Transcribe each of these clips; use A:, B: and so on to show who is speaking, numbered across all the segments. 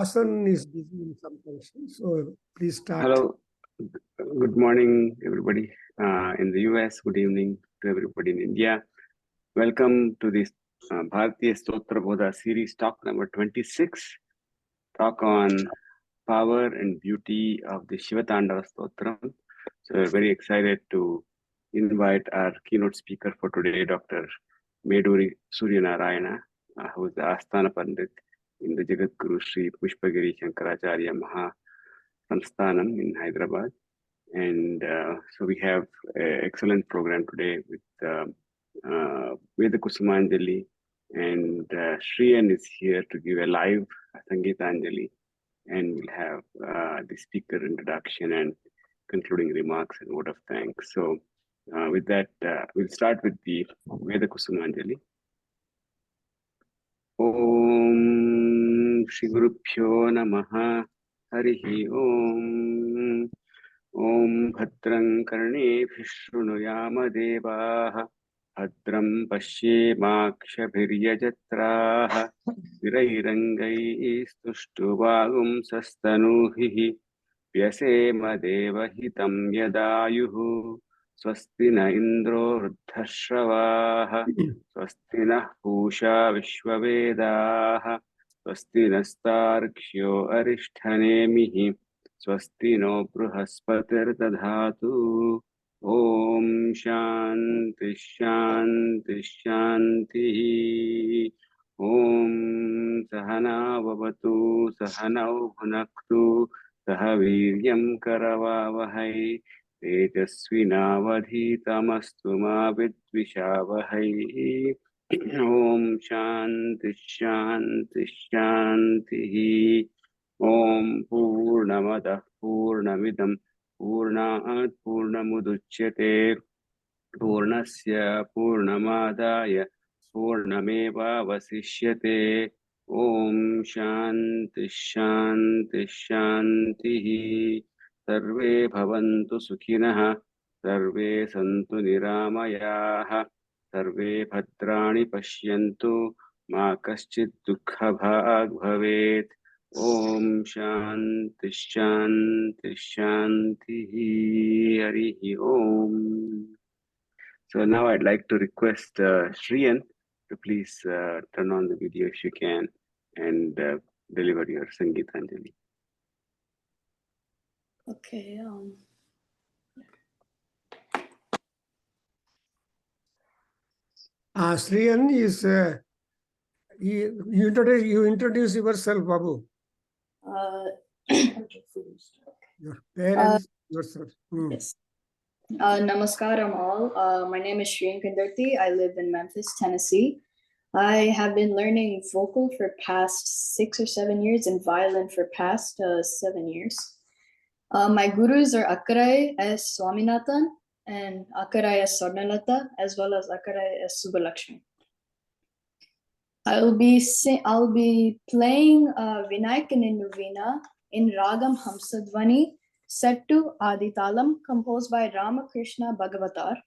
A: Asan is busy in some questions, so please start.
B: Hello, good morning, everybody in the US. Good evening to everybody in India. Welcome to this Bharatiya Stotra Bodha series, talk number 26, talk on power and beauty of the Shiva Tandava Stotram. So we're very excited to invite our keynote speaker for today, Dr. Meduri Suryanarayana, who is the Asthana Pandit in the Jagat Guru Sri Pushpagiri Shankaracharya Maha Samsthanam in Hyderabad. And so we have an excellent program today with Veda Kusumanjali, and Shriyan is here to give a live Sangeetanjali, and we'll have the speaker introduction and concluding remarks and word of thanks. So with that, we'll start with the Veda Kusumanjali. Om Shri Gurubhyo Namaha Harihi Om. Om Bhadram Karnebhih Shrunuyama Devaah Bhadram Pashyemakshabhiryajatraah Virairangai Stuštuvagum Sastanuhihi Vyasema Devahitam Yadayuhu Swasti na Indro Ruddhashravah Swasti na Pusha Vishwavedaah Swasti nastarkshyo Arishthanemihi Swasti no Bruhaspatir Dadhatu. Om Shanti Shanti Shanti. Om Sahana Vavatu Sahanau Bhunaktu Sahaviryam Karavavahai Tejasvinavadhitamastu ma vidvishavahai. Om Shanti Shanti Shanti. Om Purnamadah Purnamidam Purnat Purnamudachyate Purnasya Purnamadaya Purnameva Vasishyate. Om Shanti Shanti Shanti. Sarve Bhavantu Sukhinah Sarve Santu Niramayaah Sarve Bhadrani Pashyantu Ma Kaschid Dukha Bhag Bhavet. Om Shanti Shanti Shanti. Harihi Om. So now I'd like to request Shriyan to please turn on the video if you can and deliver your Sangeetanjali.
C: Okay.
A: Shriyan is you introduce yourself, Babu. Your parents, yourself.
C: Yes. Namaskaram all. My name is Kendra. I live in Memphis, Tennessee. I have been learning vocal for past 6 or 7 years and violin for past 7 years. My gurus are Akarai S. Swaminathan and Akarai S. Swarnalata, as well as Akarai S. Subbalakshmi. I'll be playing Vinayakan Novena in Ragam Hamsadvani, set to Aditalam, composed by Ramakrishna Bhagavatar.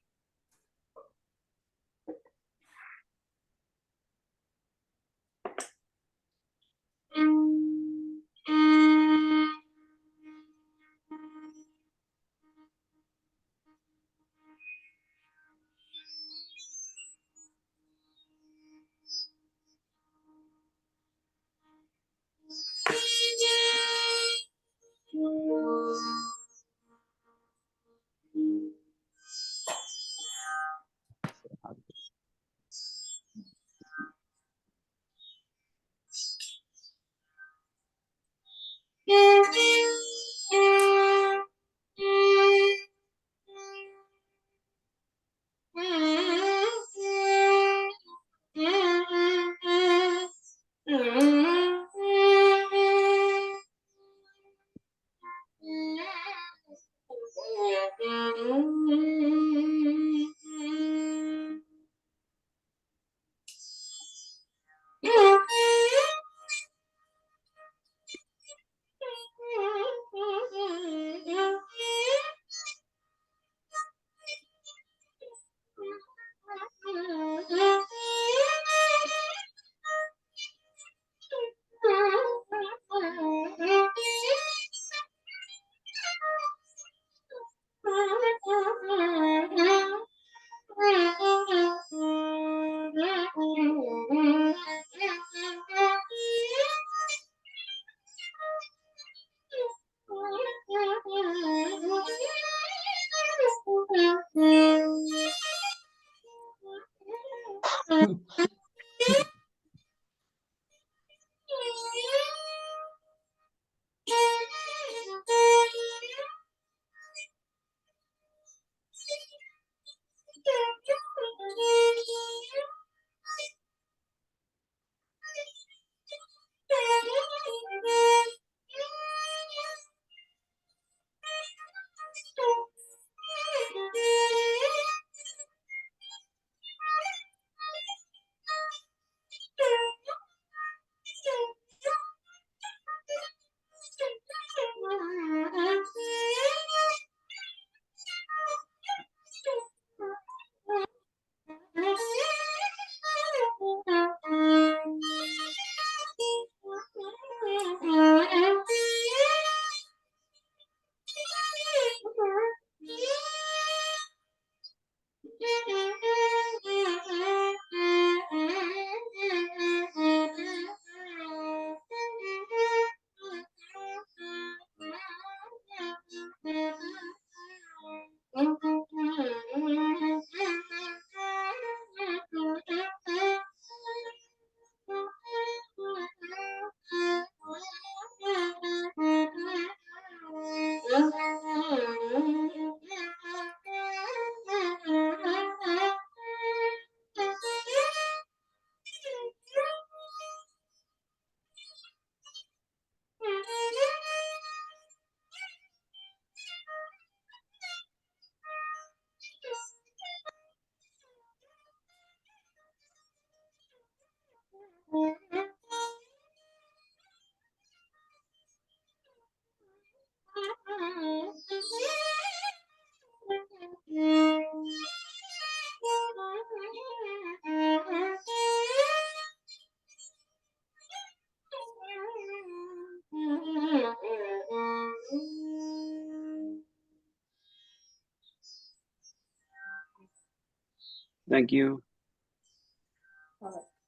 B: Thank you.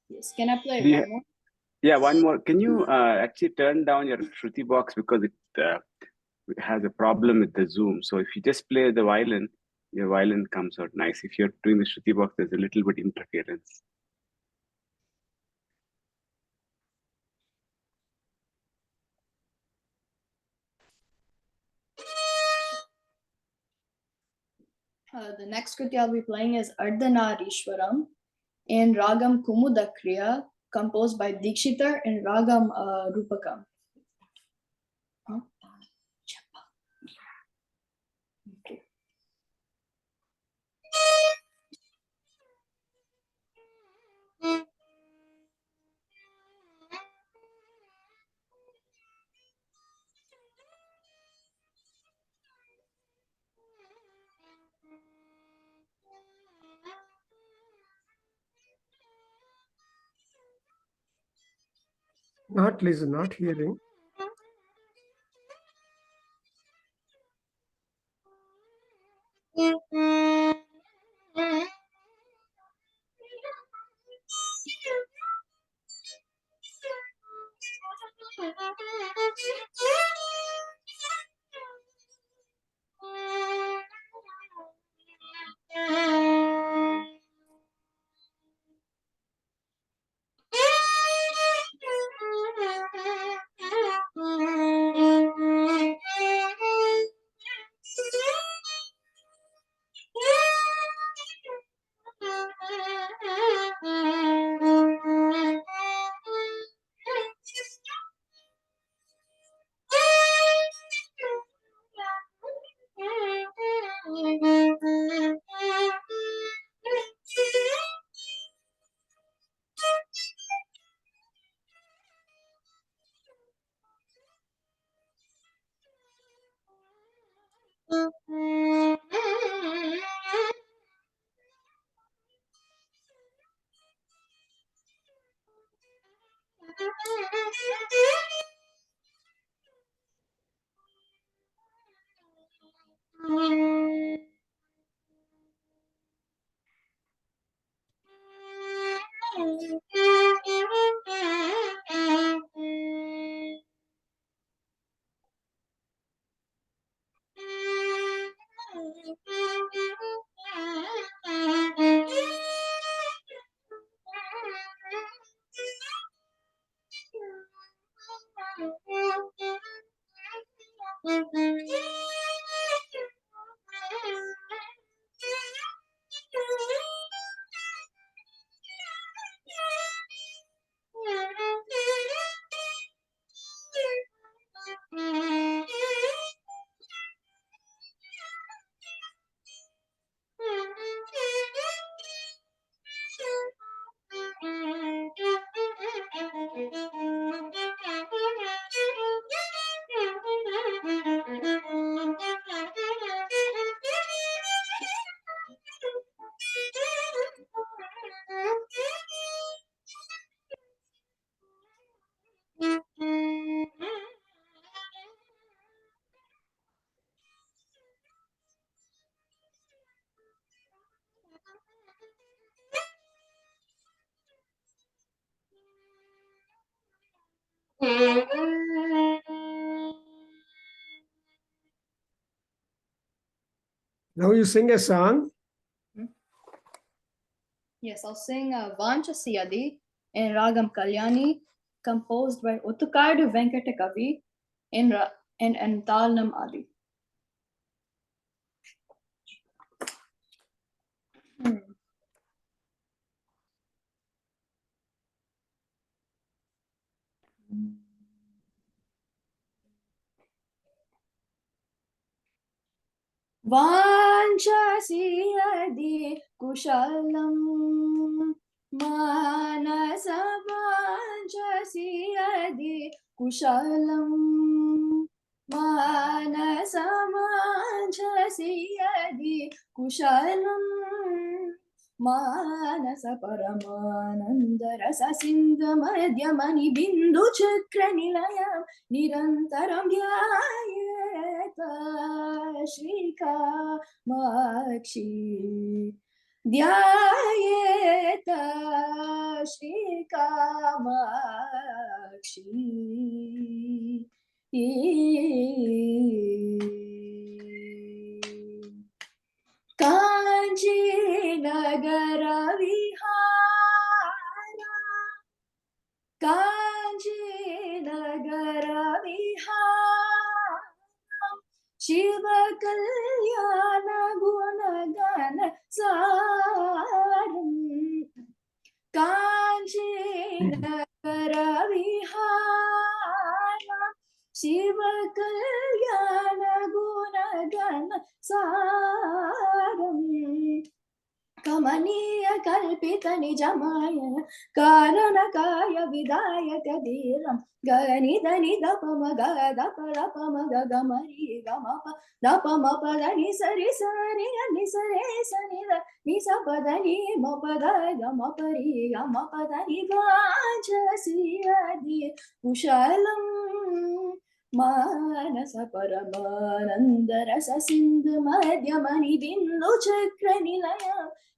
C: Yes, can I play
B: Do you-
C: one more?
B: Yeah, one more. Can you actually turn down your Shruti box because it has a problem with the Zoom. So if you just play the violin, your violin comes out nice. If you're doing the Shruti box, there's a little bit interference.
C: The next Kriti I'll be playing is Ardhanarishwaram in Ragam Kumudakriya, composed by Dikshitar in Ragam Rupakam. Okay.
A: Not listen, not hearing. Now you sing a song.
C: Yes, I'll sing Vanchasi Adi in Ragam Kalyani, composed by Uttukadu Venkata Kavi in Talnam Adi. Vanchasi Adi Kushalam Manasa Vanchasi Adi Kushalam Manasa Vanchasi Adi Kushalam Manasa Paramananda Rasa Sindha Madhyamani Bindu Chakra Nilayam Nirantaram Dhyayeta Shrika Makshi ध्यायेत Srikamakshi Kanchi नगर विहारा कांची नगर विहारा शिव कल्याण गुणगान सारम कांची नगर विहारा शिव कल्याण गुणगान सारम कमनीय कल्पित निजमाय कारणकाय विदायक धीरं गनिद निद पम ग दप दप म ग ग मरि ग म प दप म प द नि सरि सरि नि सरे सनि द नि स प द नि म प द ग म प रि ग म प द नि वाञ्छसि यदि कुशलं मानस परमानंद रस सिंधु मध्यमणि बिंदु चक्र निलय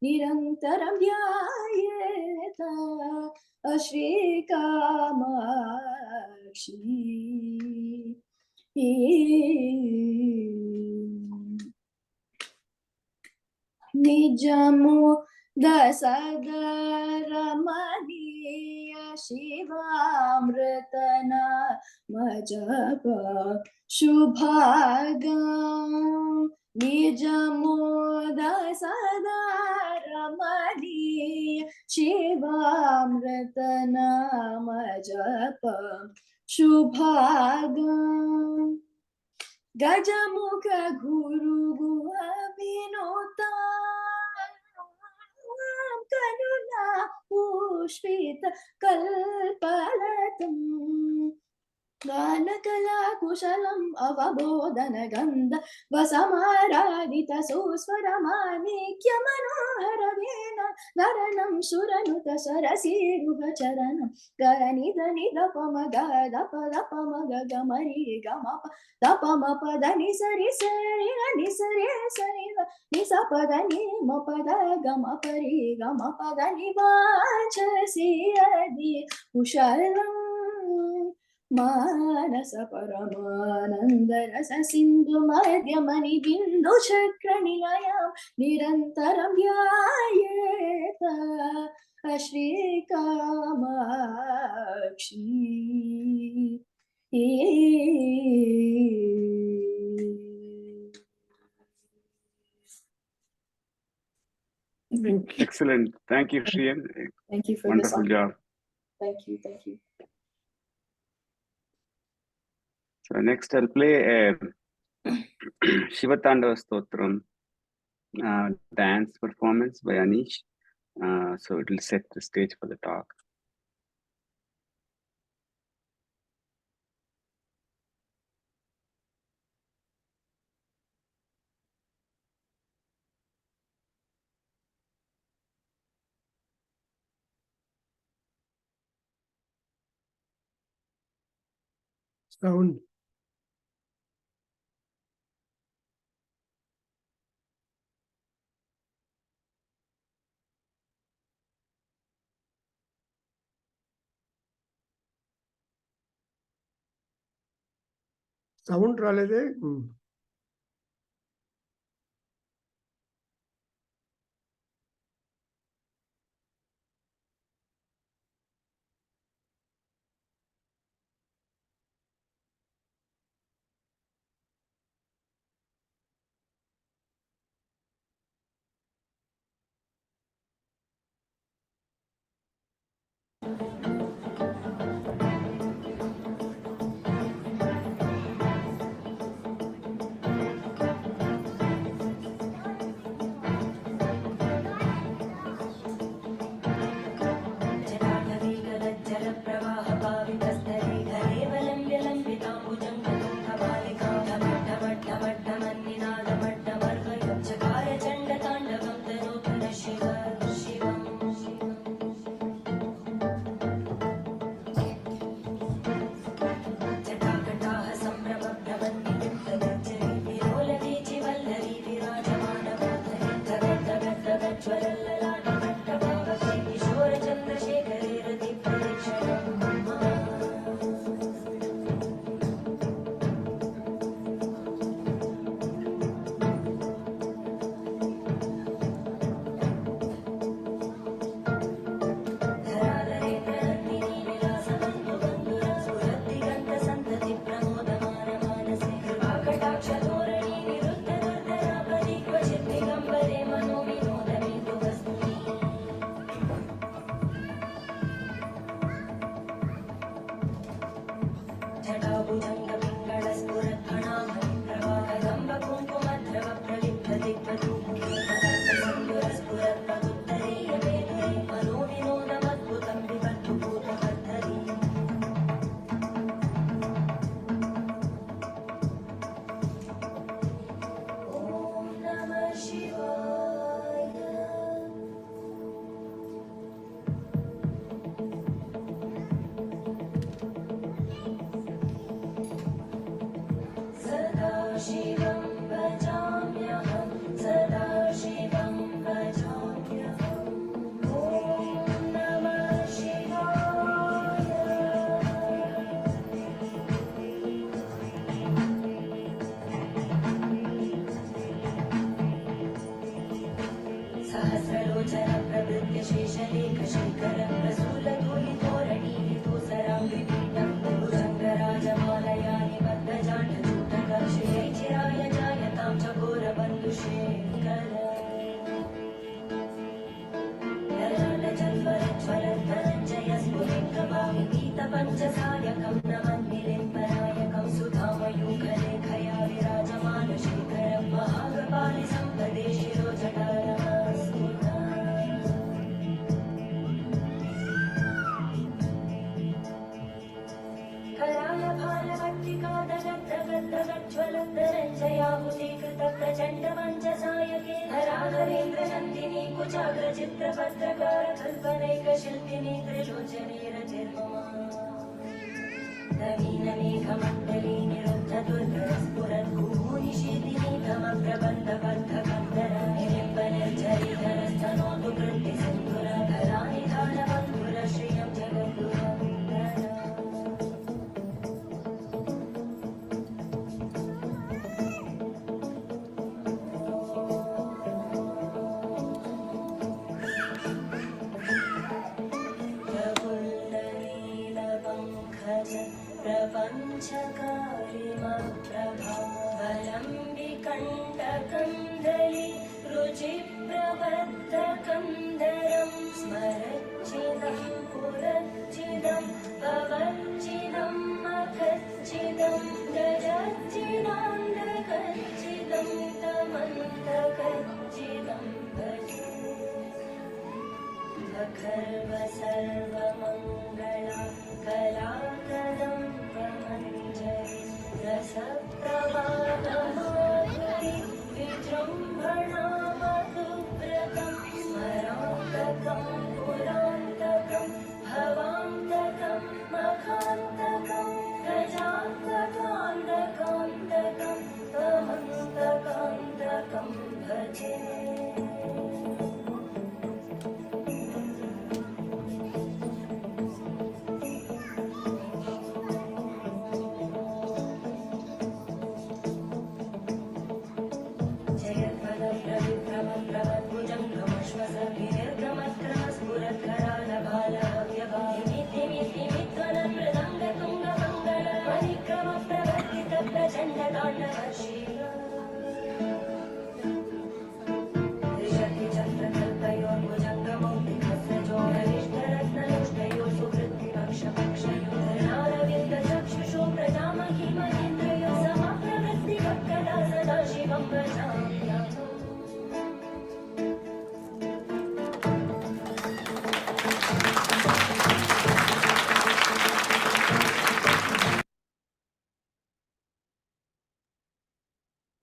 C: निरंतरं ध्यायेत श्रीकामाक्षी निजमो दसदरमणीय शिवामृतना मजप शुभागम निजमोद सदारमणीय शिवामृत नाम जप शुभागम गजमुख गुरु गुह विनुता करुणा पुष्पित कल्पलतम् गानकला कुशलम् अवबोधन गन्ध वसमाराधित सुस्वर माणिक्य मनोहर वीण नरणं सुरनुत सरसीरुह चरणं गनिद निद पम ग दप दप म ग ग मरि ग म प दप म प द नि सरि सरि नि सरे सरि नि स प द नि म प द ग म प रि ग म प द नि वाञ्छसि यदि कुशलं मानस परमानंद रस सिंधु मध्यमणि बिंदु चक्र निलय निरंतरं ध्यायेत Srikamakshi
B: Excellent. Thank you, Shriyan.
C: Thank you for
B: Wonderful
C: this.
B: job.
C: Thank you. Thank you.
B: So next I'll play a Shiva Tandava Stotram dance performance by Anish. So it will set the stage for the talk.
A: Sound. Sound రాలేదే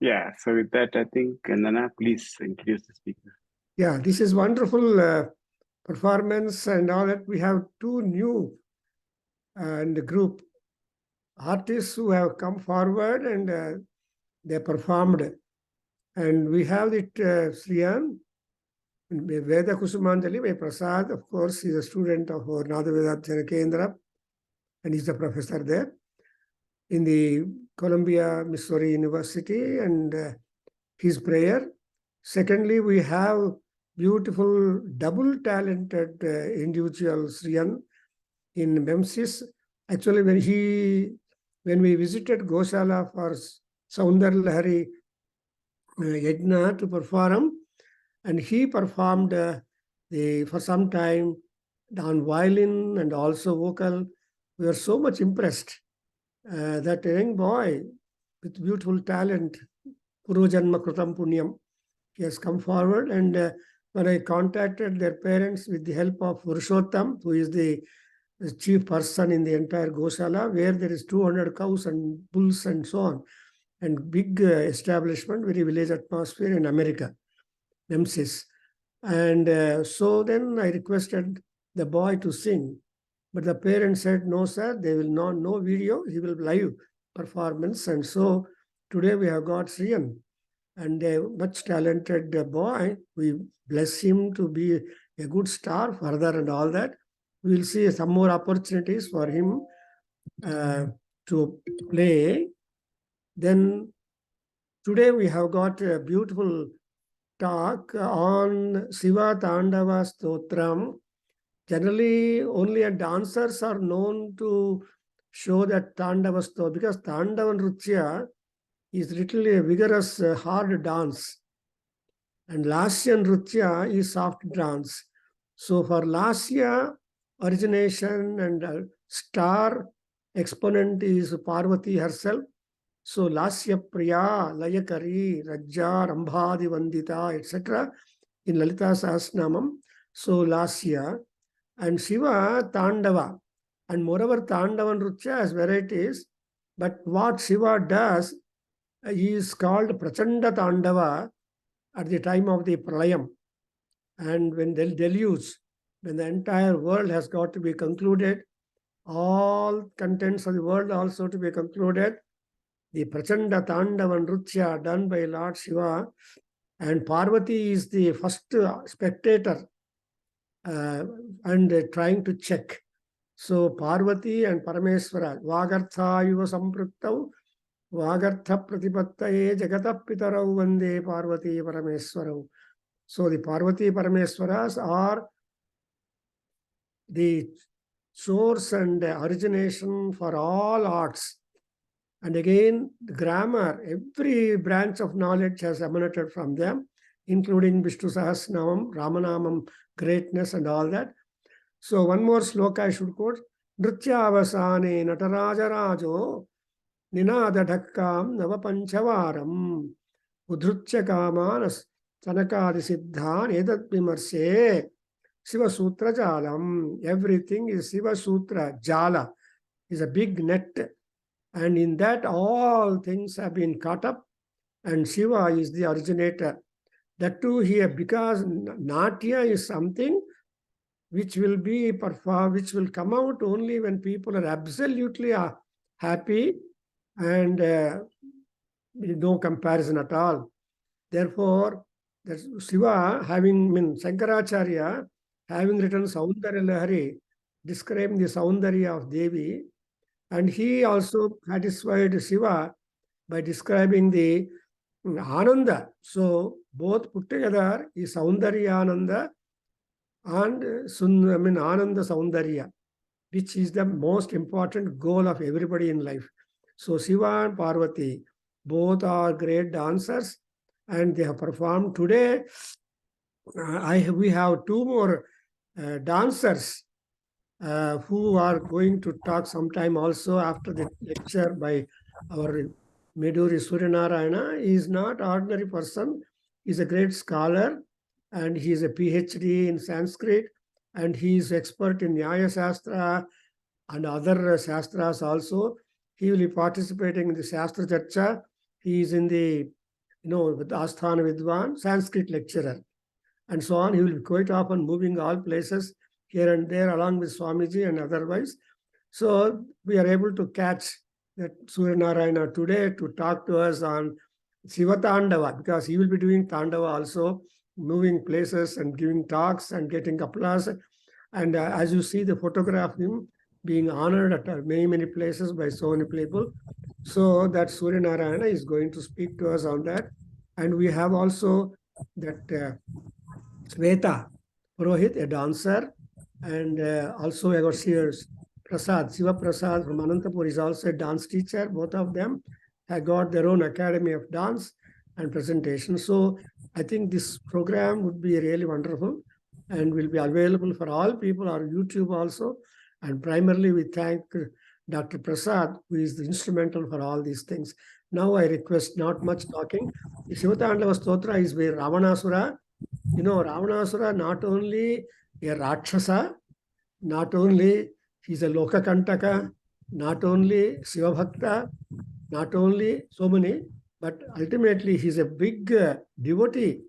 B: Yeah, so with that, I think, Kendra, please introduce the speaker.
A: Yeah, this is wonderful performance and all that. We have two new in the group artists who have come forward and they performed. And we have it Sriyan, Veda Kusumanjali by Prasad. Of course, he's a student of our Adhyayana Kendra, and he's a professor there in the Columbia, Missouri University, and his prayer. Secondly, we have beautiful double talented individual Sriyan in Memphis. Actually, when we visited Gosala for Saundar Lahari Yajna to perform, and he performed for some time on violin and also vocal. We were so much impressed. that young boy with beautiful talent, Purujanma Krutam Punyam, he has come forward. And when I contacted their parents with the help of Purushottam, who is the chief person in the entire Gosala, where there is 200 cows and bulls and so on, and big establishment, very village atmosphere in America, Nemesis. And so then I requested the boy to sing, but the parents said, no, sir, they will not, no video, he will live performance. And so today we have got Sriyan, and a much talented boy. We bless him to be a good star further and all that. We will see some more opportunities for him to play. Then today we have got a beautiful talk on Shiva Tandava Stotram. Generally, only dancers are known to show that Tandava Stotram, because Tandava Nrutya is literally a vigorous, hard dance. And Lasya Nrutya is soft dance. So for Lasya, origination and star exponent is Parvati herself. So Lasya Priya, Layakari, Rajja, Rambhadi Vandita, etc. in Lalita Sahasranamam. So Lasya. And Shiva Tandava. And moreover, Tandava Nrutya has varieties. But what Shiva does, he is called Prachanda Tandava at the time of the Pralayam. And when the deluge, when the entire world has got to be concluded, all contents of the world also to be concluded, the Prachanda Tandava Nrutya done by Lord Shiva, and Parvati is the first spectator and trying to check. So Parvati and Parameswara, Vagartha Yuva Sampruktav, Vagartha Pratipattaye Jagata Pitarau Vande Parvati Parameswarav. So the Parvati Parameswaras are the source and origination for all arts. And again, the grammar, every branch of knowledge has emanated from them, including Vishnu Sahasranamam, Ramanamam, greatness and all that. So one more sloka I should quote. Nritya avasane nataraja rajo ninada dhakkam navapanchavaram udhrutya kamanas chanakadi siddhan edat vimarse Shiva Sutra Jalam. Everything is Shiva Sutra. Jala is a big net. And in that all things have been caught up. And Shiva is the originator. That too here, because Natya is something which will be performed, which will come out only when people are absolutely happy and no comparison at all. Therefore, that Shiva having, Shankaracharya having written Saundarya Lahari, describing the Saundarya of Devi, and he also satisfied Shiva by describing the Ananda. So both put together is Saundarya Ananda and Ananda Saundarya, which is the most important goal of everybody in life. So Shiva and Parvati, both are great dancers, and they have performed. Today, we have two more dancers who are going to talk sometime also after the lecture by our Meduri Suryanarayana. He is not ordinary person. He is a great scholar, and he is a PhD in Sanskrit, and he is expert in Nyaya Shastra and other Shastras also. He will be participating in the Shastra Charcha. He is in the, with Asthana Vidwan, Sanskrit lecturer, and so on. He will be quite often moving all places here and there along with Swamiji and otherwise. So we are able to catch that Suryanarayana today to talk to us on Shiva Tandava, because he will be doing Tandava also, moving places and giving talks and getting applause. And as you see the photograph of him being honored at many, many places by so many people. So that Suryanarayana is going to speak to us on that. And we have also that Sveta Purohit, a dancer, and also I got Prasad, Shiva Prasad from Anantapur is also a dance teacher. Both of them have got their own academy of dance and presentation. So I think this program would be really wonderful and will be available for all people on YouTube also. And primarily we thank Dr. Prasad, who is the instrumental for all these things. Now I request not much talking. The Shiva Tandava Stotra is where Ravanasura, Ravanasura not only a Rakshasa, not only he's a Lokakantaka, not only Shiva Bhakta, not only so many, but ultimately he's a big devotee.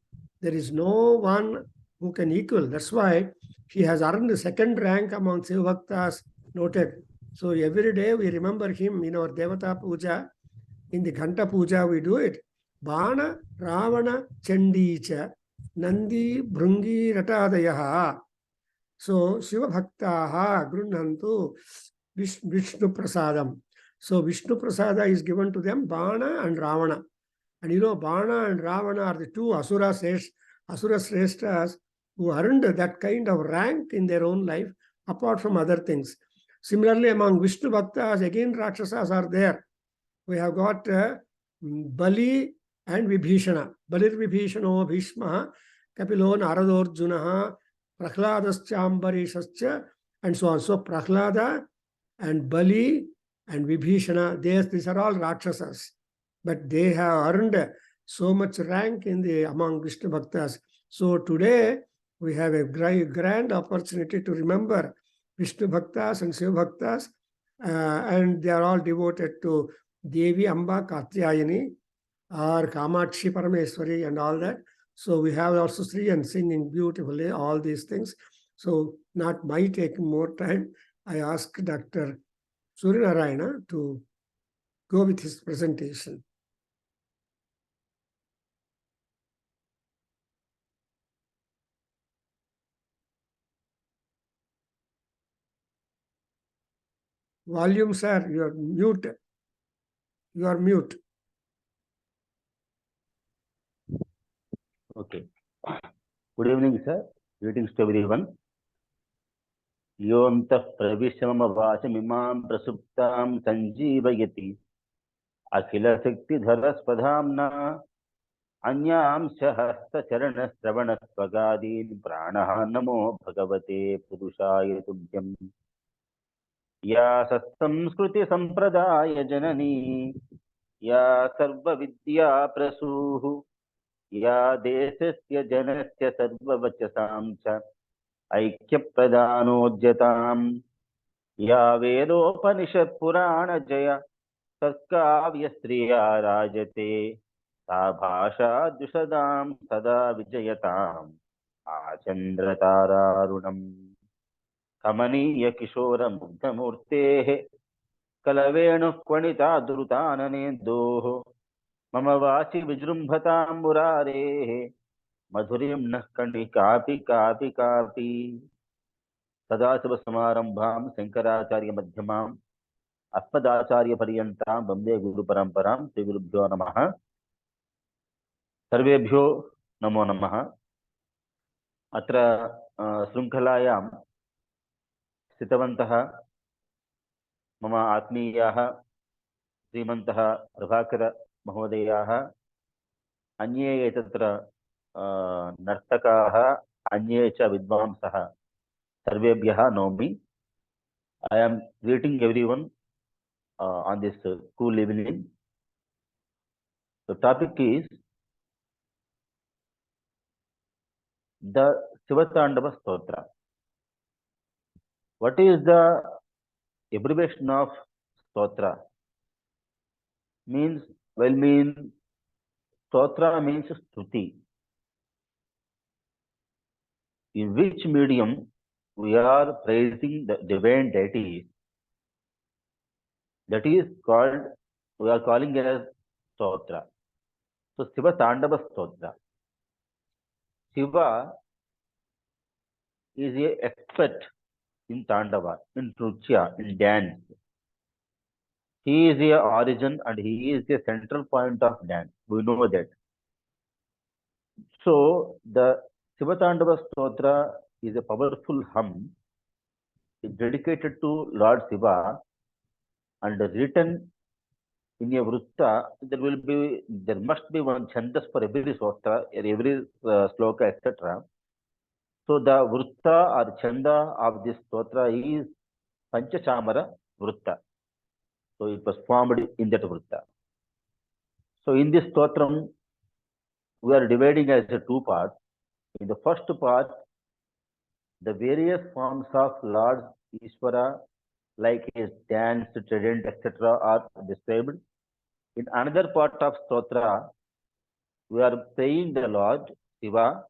A: There is no one who can equal. That's why he has earned the second rank among Shiva Bhaktas noted. So every day we remember him in our Devata Puja. In the Ghanta Puja we do it. Bana Ravana Chandicha Nandi Brungi Ratadayaha. So Shiva Bhaktaha Grunantu Vishnu Prasadam. So Vishnu Prasada is given to them, Bana and Ravana. And Bana and Ravana are the two Asura Sreshtas who earned that kind of rank in their own life, apart from other things. Similarly, among Vishnu Bhaktas, again Rakshasas are there. We have got Bali and Vibhishana. Balir Vibhishano Bhishma, Kapilo Naradorjunaha, Prahlaadaschambarishascha, and so on. So Prahlada and Bali and Vibhishana, these are all Rakshasas. But they have earned so much rank among Vishnu Bhaktas. So today, we have a grand opportunity to remember Vishnu Bhaktas and Shiva Bhaktas, and they are all devoted to Devi Amba Katyayani or Kamakshi Parameswari and all that. So we have also Sri and singing beautifully, all these things. So not my taking more time, I ask Dr. Suryanarayana to go with his presentation. Volume, sir, you are mute. You are mute.
D: Okay. Good evening, sir. Greetings to everyone. Yontah pravishamam vachimimam prasuptam sanjeevayati akhila shakti dharaspadhamna anyam sahasta charana stravana svagadin pranaha namo bhagavate purushaya tubhyam ya sasamskruti sampradaya janani ya sarva vidya prasuhu ya desasya janasya sarva vachasam cha ऐक्यप्रदानोद्यताम् या वेदोपनिषत् पुराण जय तत्काव्यस्त्रिया राजते सा भाषा द्विषदां सदा विजयताम् आचन्द्रतारारुणम् कमनीय किशोर मुग्धमूर्तेः कलवेणुः क्वणिता द्रुताननेन्दोः मम वाचि विजृम्भतां मुरारेः मधुरीं नः कणिकापि कापि कापि सदाशिवसमारम्भां शङ्कराचार्यमध्यमाम् अस्मदाचार्यपर्यन्तां वन्दे गुरुपरम्परां श्रीगुरुभ्यो नमः। सर्वेभ्यो नमो नमः। अत्र शृङ्खलायां स्थितवन्तः मम आत्मीयाः श्रीमन्तः प्रभाकरमहोदयाः, अन्ये ये तत्र नर्तकाः, अन्ये च विद्वांसः, सर्वेभ्यः नौमि। I am greeting everyone on this cool evening. The topic is the Shiva Tandava Stotra. What is the abbreviation of Stotra? Stotra means Stuti. In which medium we are praising the divine deities, that is called, we are calling it as Stotra. So Shiva Tandava Stotra. Shiva is an expert in Tandava, in Nritya, in dance. He is the origin and he is the central point of dance. We know that. So the Shiva Tandava Stotra is a powerful hymn dedicated to Lord Shiva and written in a vrutta. There must be one chandas for every stotra, every sloka, etc. So the vrutta or chanda of this stotra is Panchachamara vrutta. So it was formed in that Vrutta. So in this Stotram, we are dividing as a two parts. In the first part, the various forms of Lord Ishvara, like his dance, trident, etc., are described. In another part of Stotra, we are praying the Lord Shiva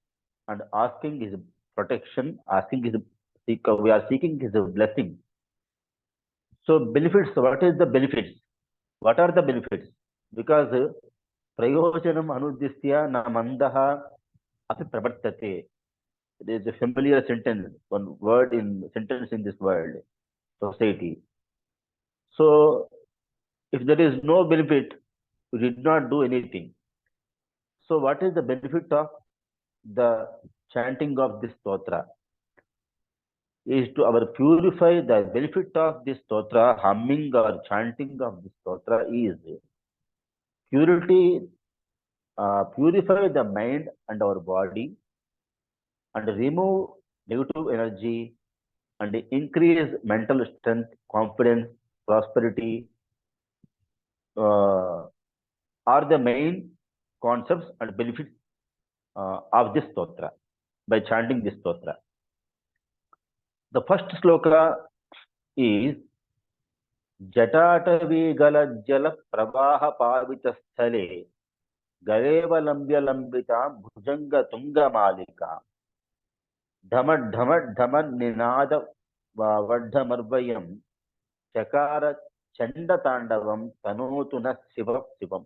D: and asking his protection, we are seeking his blessing. So benefits, what is the benefits? What are the benefits? Because prayojanam anudisya namandaha api pravartate. There is a familiar sentence, one word in sentence in this world, society. So if there is no benefit, we did not do anything. So what is the benefit of the chanting of this stotra? Is to our purify the benefit of this stotra, humming or chanting of this stotra is purity, purify the mind and our body and remove negative energy and increase mental strength, confidence, prosperity are the main concepts and benefits of this stotra by chanting this stotra. The first sloka is Jatatavi Jala Pravaha Pavita Sthale Gareva Lambya Lambita Bhujanga Tunga Malika Dhamad Dhamad Dhamad Ninada Vardhamarvayam Chakara Chanda Tandavam Tanotuna Shiva Shivam.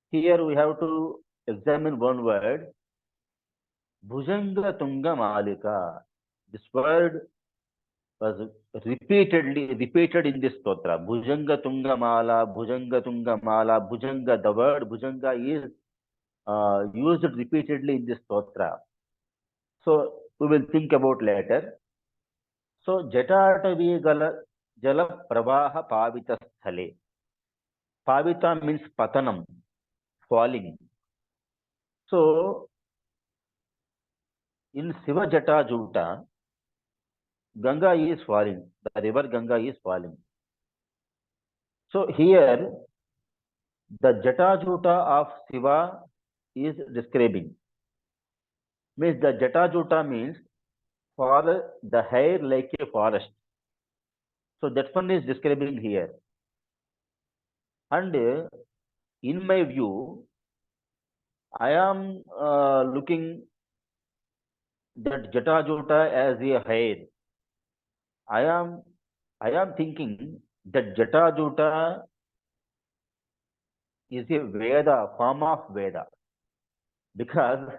D: Here we have to examine one word, Bhujanga Tunga Malika. This word was repeated in this stotra. Bhujanga Tunga Mala, Bhujanga Tunga Mala, Bhujanga. The word Bhujanga is used repeatedly in this stotra. So we will think about later. So Jatatavi Jala Pravaha Pavita Sthale. Pavita means Patanam, falling. So in Shiva Jata Juta, Ganga is falling. The river Ganga is falling. So here, the Jata Juta of Shiva is describing. Means the Jata Juta means for the hair like a forest. So that one is describing here. And in my view, I am looking that Jata Juta as a hair. I am thinking that Jata Juta is a Veda, form of Veda. Because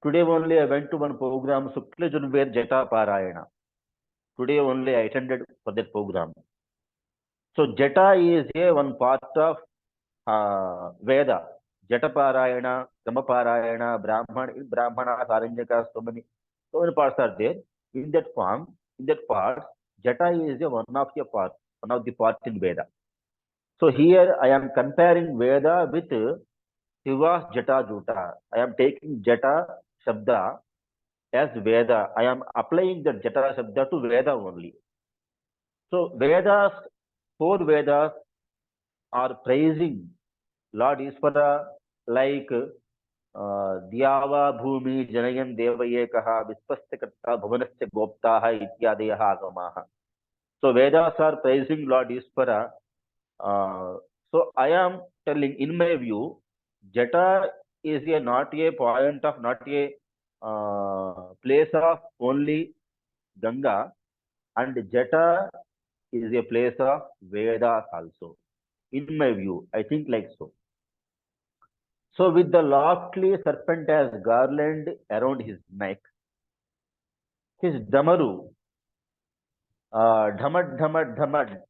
D: today only I went to one program, Sukla Junver Jata Parayana. Today only I attended for that program. So Jata is a one part of Veda. Jata Parayana, Kama Parayana, Brahmana, Saranyaka, so many parts are there. In that form, in that part, Jata is one of the parts in Veda. So here I am comparing Veda with Shiva's Jata Juta. I am taking Jata Shabda as Veda. I am applying the Jata Shabda to Veda only. So Vedas, 4 Vedas are praising Lord Ishvara like Dyava Bhumi Janayam Devayekaha Vispastakata Bhuvanasya Goptaha Ityadayaha Agamaha. So Vedas are praising Lord Ishvara. So I am telling, in my view, Jata is not a point of, not a place of only Ganga, and Jata is a place of Vedas also. In my view, I think like so. So with the lofty serpent as garland around his neck, his Damaru, Dhamad, Dhamad, Dhamad.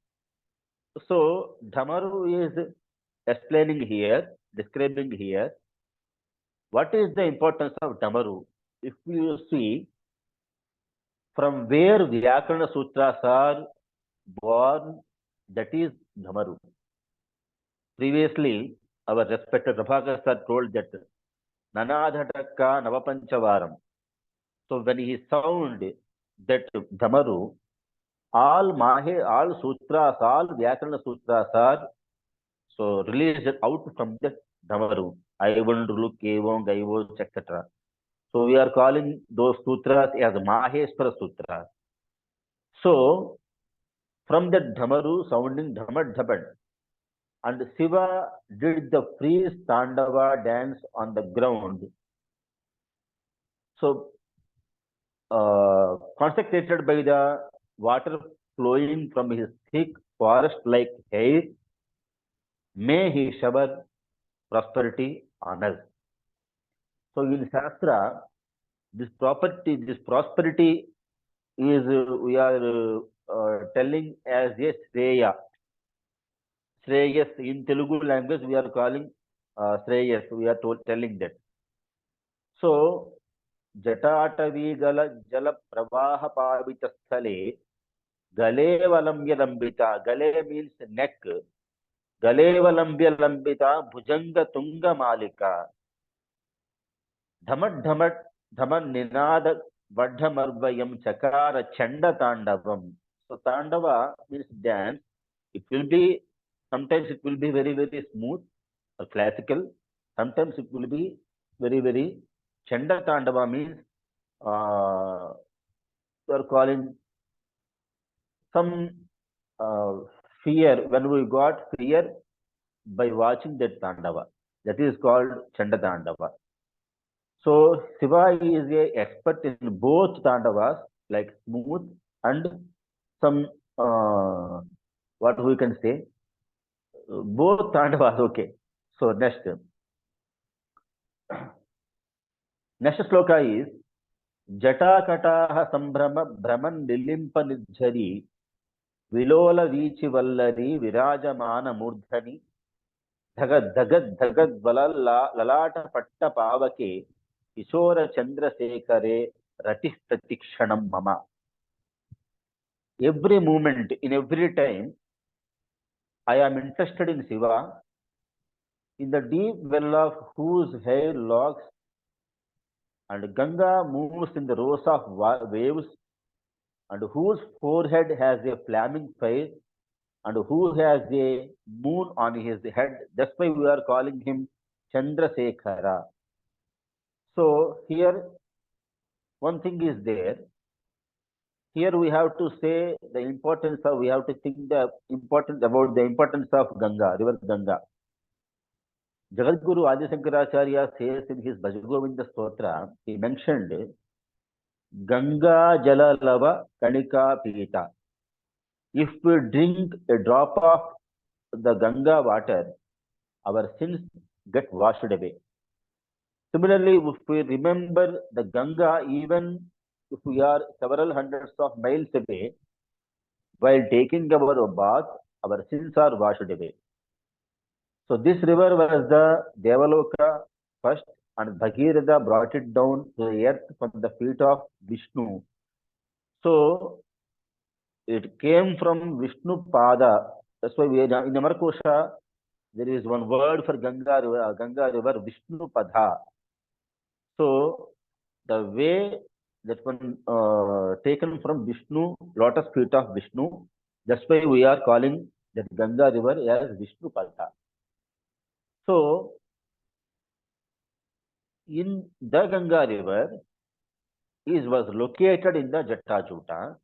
D: So Damaru is explaining here, describing here, what is the importance of Damaru? If you see, from where Vyakarana Sutras are born, that is Damaru. Previously, our respected Prabhakar sir told that Nanadhataka Navapanchavaram. So when he sound that Damaru, all sutras, all Vyakarana sutras are so released out from the Dhamaru. Aivandrulu, Kevong, Gaivos, etc. So we are calling those sutras as Maheshwara Sutras. So from the Dhamaru sounding Dhamad Dhamad, and Shiva did the freeze Tandava dance on the ground. So consecrated by the water flowing from his thick forest-like hair, may he shower prosperity on us. So in Shastra, this prosperity is we are telling as a Shreya. Shreyas in Telugu language we are calling Shreyas. We are telling that. So Jataatavi jala pravaha pavita sthale Galevalambya lambita. Gale means neck. Galevalambya lambita bhujanga tunga malika. Dhamad dhamad dhaman ninada vadhamarvayam chakara chanda tandavam. So tandava means dance. It will be, sometimes it will be very, very smooth or classical. Sometimes it will be very, very chanda tandava means we are calling some fear. When we got fear by watching that tandava, that is called chanda tandava. So Shiva is a expert in both tandavas, like smooth and some what we can say, both tandavas. Okay. So next sloka is Jata kataha sambrama brahman lilimpa nidjari vilola vichi vallari virajamana murdhani dhagad dhagad dhagad lalata patta pavake Kishora Chandrasekhare Ratih Pratikshanam Mama. Every moment, in every time, I am interested in Shiva, in the deep well of whose hair locks and Ganga moves in the rows of waves, and whose forehead has a flaming fire, and who has a moon on his head. That's why we are calling him Chandrasekhara. So here, one thing is there. Here we have to say the importance of, we have to think the importance about the importance of Ganga, river Ganga. Jagadguru Adi Shankaracharya says in his Bhajagovinda Stotra, he mentioned Ganga Jala Lava Kanika Pita. If we drink a drop of the Ganga water, our sins get washed away. Similarly, if we remember the Ganga, even if we are several hundreds of miles away, while taking our bath, our sins are washed away. So this river was the Devaloka first, and Bhagirath brought it down to the earth from the feet of Vishnu. So it came from Vishnu Pada. That's why in Amarkosha there is one word for Ganga river, Vishnu Pada. So the way that one taken from Vishnu, lotus feet of Vishnu, that's why we are calling that Ganga river as Vishnu Pada. So in the Ganga river was located in the Jattajuta.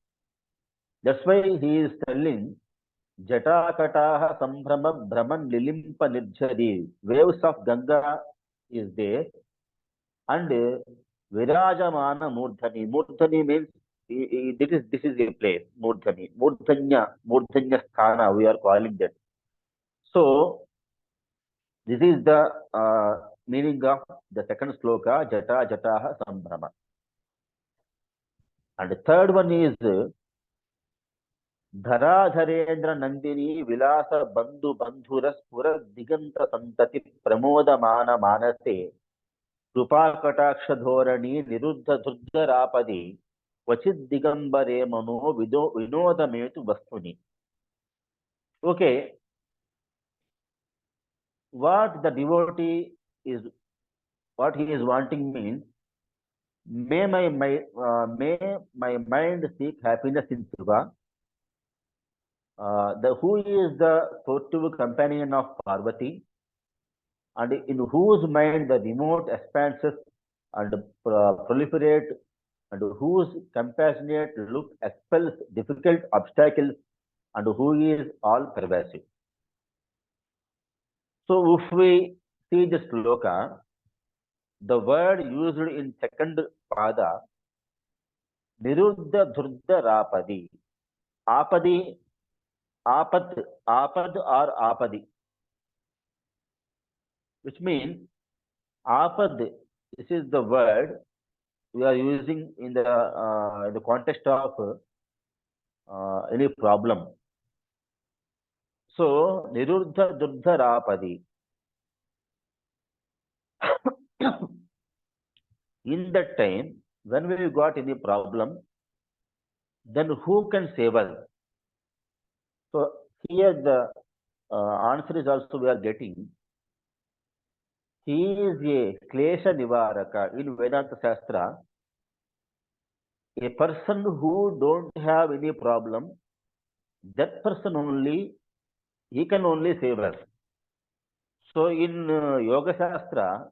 D: That's why he is telling Jata Kataha Sambrama Brahman Lilimpa Nirjari. Waves of Ganga is there. And Virajamana Murdhani. Murdhani means this is a place. Murdhani. Murdhanya Sthana, we are calling that. So this is the meaning of the second sloka, Jata Jataha Sambrama. And the third one is Dharadharendra Nandini Vilasa Bandhu Bandhura Spura Diganta Santati Pramoda Mana Manase Krupa Kataksha Dhorani Niruddha Durga Rapadi Vachit Digambare Mano Vinoda Metu Vastuni. Okay, what the devotee is, what he is wanting means, may my mind seek happiness in Shiva, who is the sportive companion of Parvati, and in whose mind the remote expanses and proliferate, and whose compassionate look expels difficult obstacles, and who is all pervasive. So if we see this sloka, the word used in second pada, Niruddha Dhurda Rapadi, Apadi, Apad or Apadi, which means Apad, this is the word we are using in the context of any problem. So, Niruddha Dhurda Rapadi. In that time, when we got any problem, then who can save us? So, here the answer is also we are getting. He is a Klesha Nivaraka in Vedanta Shastra. A person who don't have any problem, that person only, he can only save us. So in Yoga Shastra,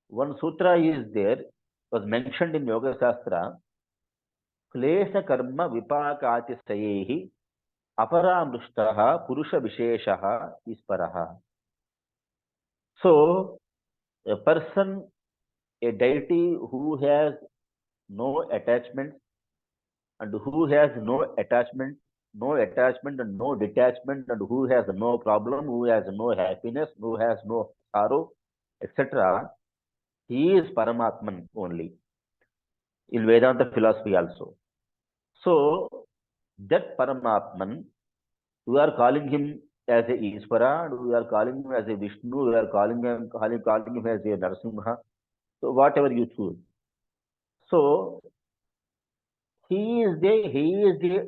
D: one sutra is there, was mentioned in Yoga Shastra, Klesha Karma Vipakati Sayehi Aparamrushtaha Purusha Visheshaha Isparaha. So a person, a deity who has no attachment, and who has no attachment and no detachment, and who has no problem, who has no happiness, who has no sorrow, etc. He is Paramatman only in Vedanta philosophy also. So that Paramatman, we are calling him as a Ishvara, and we are calling him as a Vishnu, we are calling him as a Narasimha. So whatever you choose. So he is the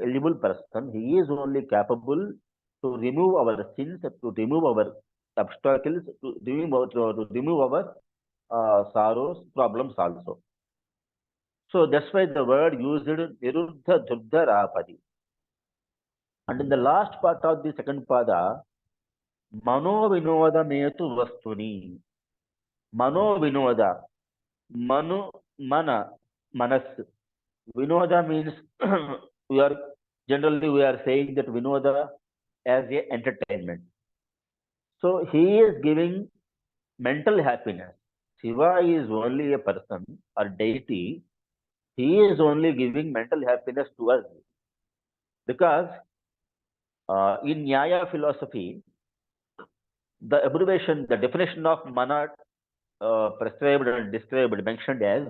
D: eligible person. He is only capable to remove our sins, to remove our obstacles, to remove our sorrows, problems also. So that's why the word used Niruddha Dhurda Rapadi. And in the last part of the second pada, Mano Vinoda Metu Vastuni. Mano Vinoda. Manu Mana Manas. Vinoda means we are saying that Vinoda as a entertainment. So he is giving mental happiness. Shiva is only a person or deity. He is only giving mental happiness to us. Because in Nyaya philosophy, the abbreviation, the definition of mana prescribed and described, mentioned as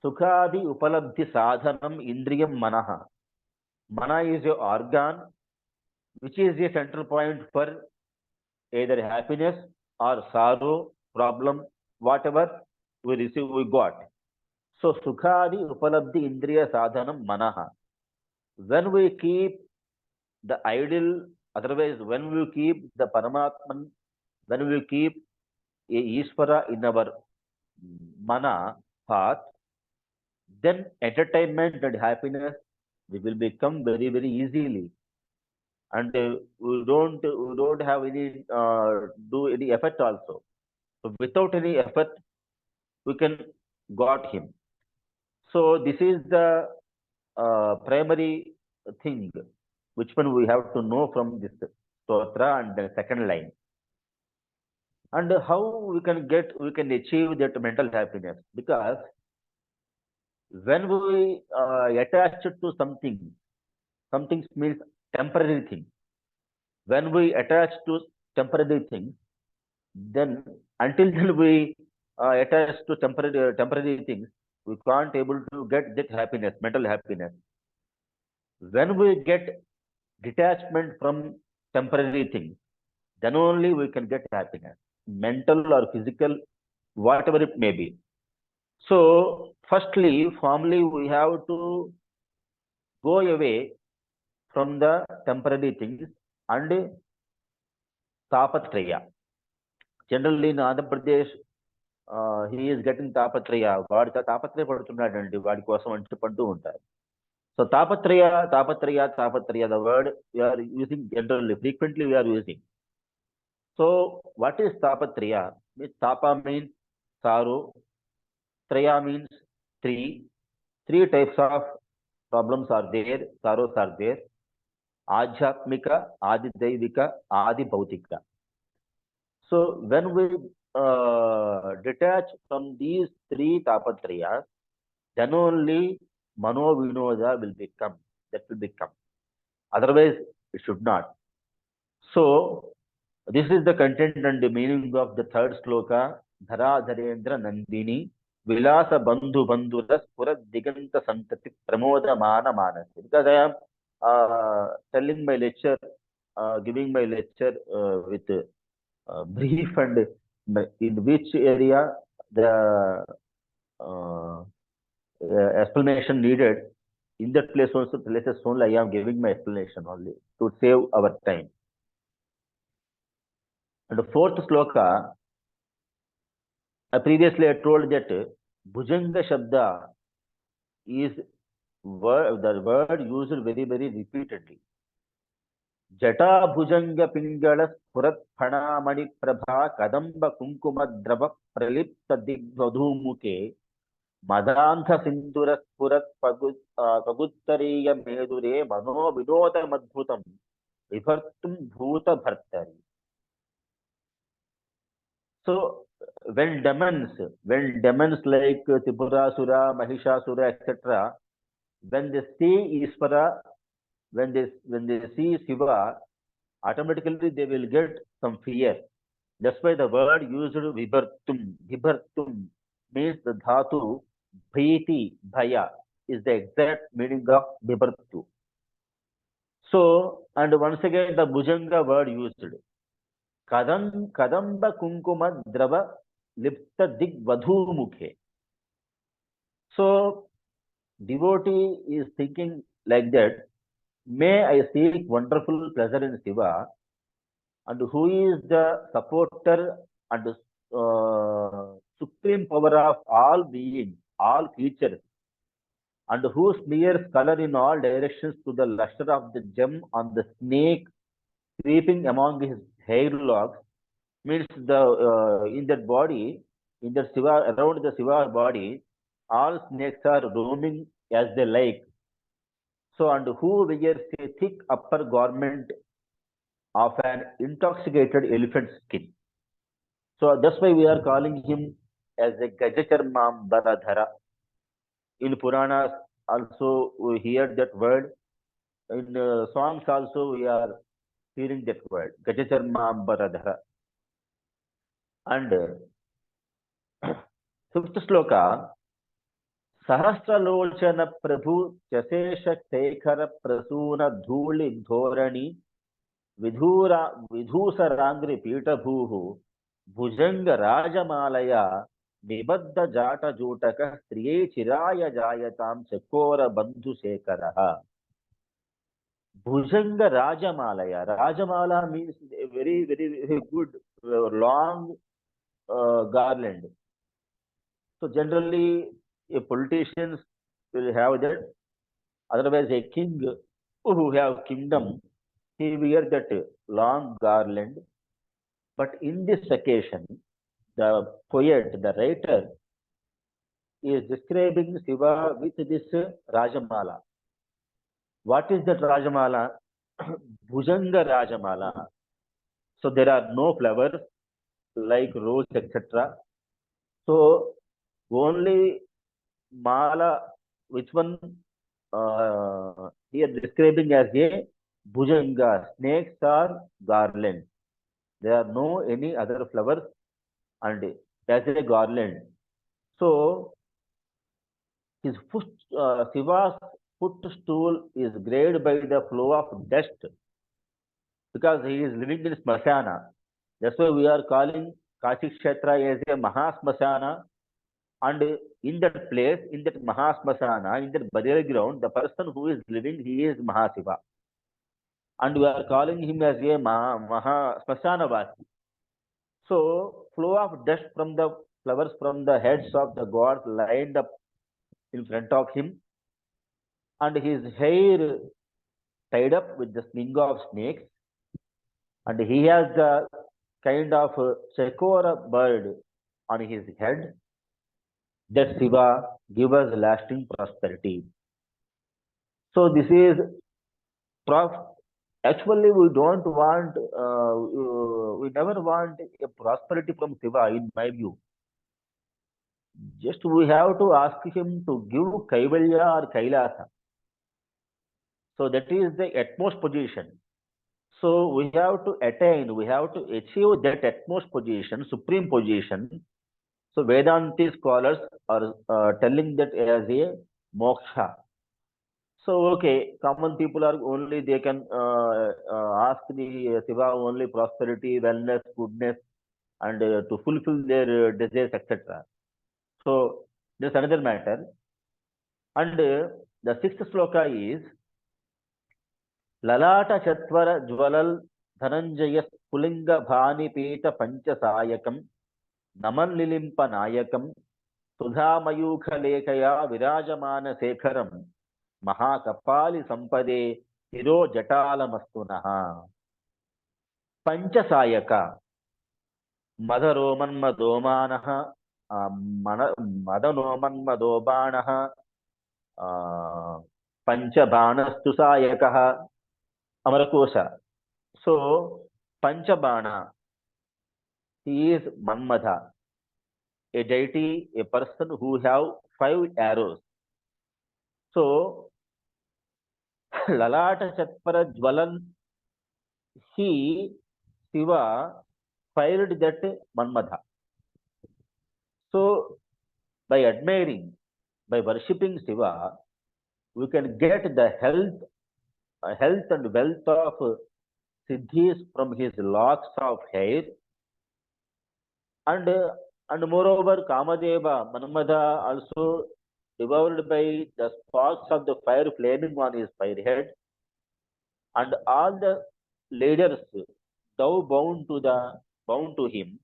D: Sukhadi Upalabdhi Sadhanam Indriyam Manaha. Mana is your organ, which is a central point for either happiness or sorrow, problem, whatever we receive, we got. So Sukhadi Upalabdhi Indriya Sadhanam Manaha. When we keep the ideal, otherwise when we keep the Paramatman, when we keep a Ishvara in our mana path, then entertainment and happiness will become very, very easily. And we don't have any do any effort also. So without any effort, we can got him. So this is the primary thing which one we have to know from this stotra and the second line. And how we can achieve that mental happiness, because when we attach to something means temporary thing. When we attach to temporary things, then until then we attach to temporary things, we can't able to get that happiness, mental happiness. When we get detachment from temporary things, then only we can get happiness, mental or physical, whatever it may be. So, formally, we have to go away from the temporary things and tapatraya. Generally, in Andhra Pradesh, he is getting tapatraya. వాడికి tapatraya పడుతున్నాడండి, వాడి కోసం అంటే పడుతూ ఉంటారు. So tapatraya, the word we are using generally, frequently we are using. So what is tapatraya? Tapa means sorrow, traya means three. Three types of problems are there, sorrows are there. Adhyatmika, Adidaivika, Adibhautika. So when we detach from these three tapatrayas, then only mano vinoda will become. That will become. Otherwise, it should not. So this is the content and the meaning of the third sloka. Dhara Dharendra Nandini Vilasa Bandhu Bandhuras Pura Diganta Santati Pramoda Mana Manas. Because I am telling my lecture, giving my lecture with brief and in which area the explanation needed. In that place also, places only I am giving my explanation only to save our time. And the fourth sloka, previously I told that Bhujanga Shabda is the word used very, very repeatedly. Jata Bhujanga Pingala Purat Phanamani Prabha Kadamba Kunkuma Drava Pralipta Digvadhumuke Madantha Sindura Purat Paguttariya Medure Mano Vinota Madhutam Vivartum Bhuta Bhartari. So when demons like Tripurasura, Mahishasura, etc., when they see Ishvara, when they see Shiva, automatically they will get some fear. That's why the word used Vibhartum. Vibhartum means the dhatu bhiti bhaya is the exact meaning of Vibhartu. So, and once again the Bhujanga word used. Kadamba Kunkuma Drava Lipta Dig Vadhu Mukhe. So devotee is thinking like that, may I seek wonderful pleasure in Shiva, and who is the supporter and supreme power of all beings, all creatures, and who smears color in all directions to the luster of the gem on the snake creeping among his hair locks, means the in that body, in the Shiva, around the Shiva body, all snakes are roaming as they like. So, and who wears a thick upper garment of an intoxicated elephant skin. So that's why we are calling him as a Gajacharmam Baradhara. In Puranas also we hear that word. In songs also we are hearing that word, Gajacharmam Baradhara. And fifth sloka, Sahasralochana Prabhu Chasesha Tekhara Prasuna Dhuli Dhorani Vidhusarangri Pita Bhuhu Bhujanga Rajamalaya Nibadda Jata Jutaka Striye Chiraya Jayatam Chakora Bandhu Sekaraha. Bhujanga Rajamalaya. Rajamala means a very, very, very good long garland. So generally, a politicians will have that. Otherwise, a king who have kingdom, he wear that long garland. But in this occasion, the poet, the writer, is describing Shiva with this Rajamala. What is that Rajamala? Bhujanga Rajamala. So there are no flowers like rose, etc. So only mala, which one here describing as a bhujanga, snakes or garland. There are no any other flowers and as a garland. So his Shiva's footstool is grayed by the flow of dust because he is living in Smasana. That's why we are calling Kashi Kshetra as a Mahasmasana. And in that place, in that Mahasmasana, in that burial ground, the person who is living, he is Mahasiva. And we are calling him as a Smashanavasi. So, flow of dust from the flowers from the heads of the gods lined up in front of him. and his hair tied up with the sling of snakes, and he has the kind of chakora bird on his head. That Shiva give us lasting prosperity. So this is actually we don't want, we never want a prosperity from Shiva, in my view. Just we have to ask him to give Kaivalya or Kailasa. So that is the utmost position. So we have to attain, we have to achieve that utmost position, supreme position. So Vedanti scholars are telling that as a moksha. So okay, common people are only, they can ask the Shiva only prosperity, wellness, goodness, and to fulfill their desires, etc. So there's another matter. And the sixth sloka is Lalata Chatvara Jwalal Dhananjaya Pulinga Bhani Peta Panchasayakam Naman Lilimpa Nayakam Sudha Mayukha Lekaya Virajamana Sekharam Mahakapali Sampade Hiro Jatala Mastunaha Panchasayaka Madharoman Madomanaha Madanoman Madobanaha Panchabanastu Sayakaha Amarakosa. So Panchabana, he is Manmadha, a deity, a person who have 5 arrows. So Lalata Chatpara Jwalan, he, Shiva, fired that Manmadha. So by admiring, by worshipping Shiva, we can get the health and wealth of siddhis from his locks of hair, and moreover Kamadeva, Manmadha, also devoured by the sparks of the fire flaming on his forehead, and all the leaders thou bound to him,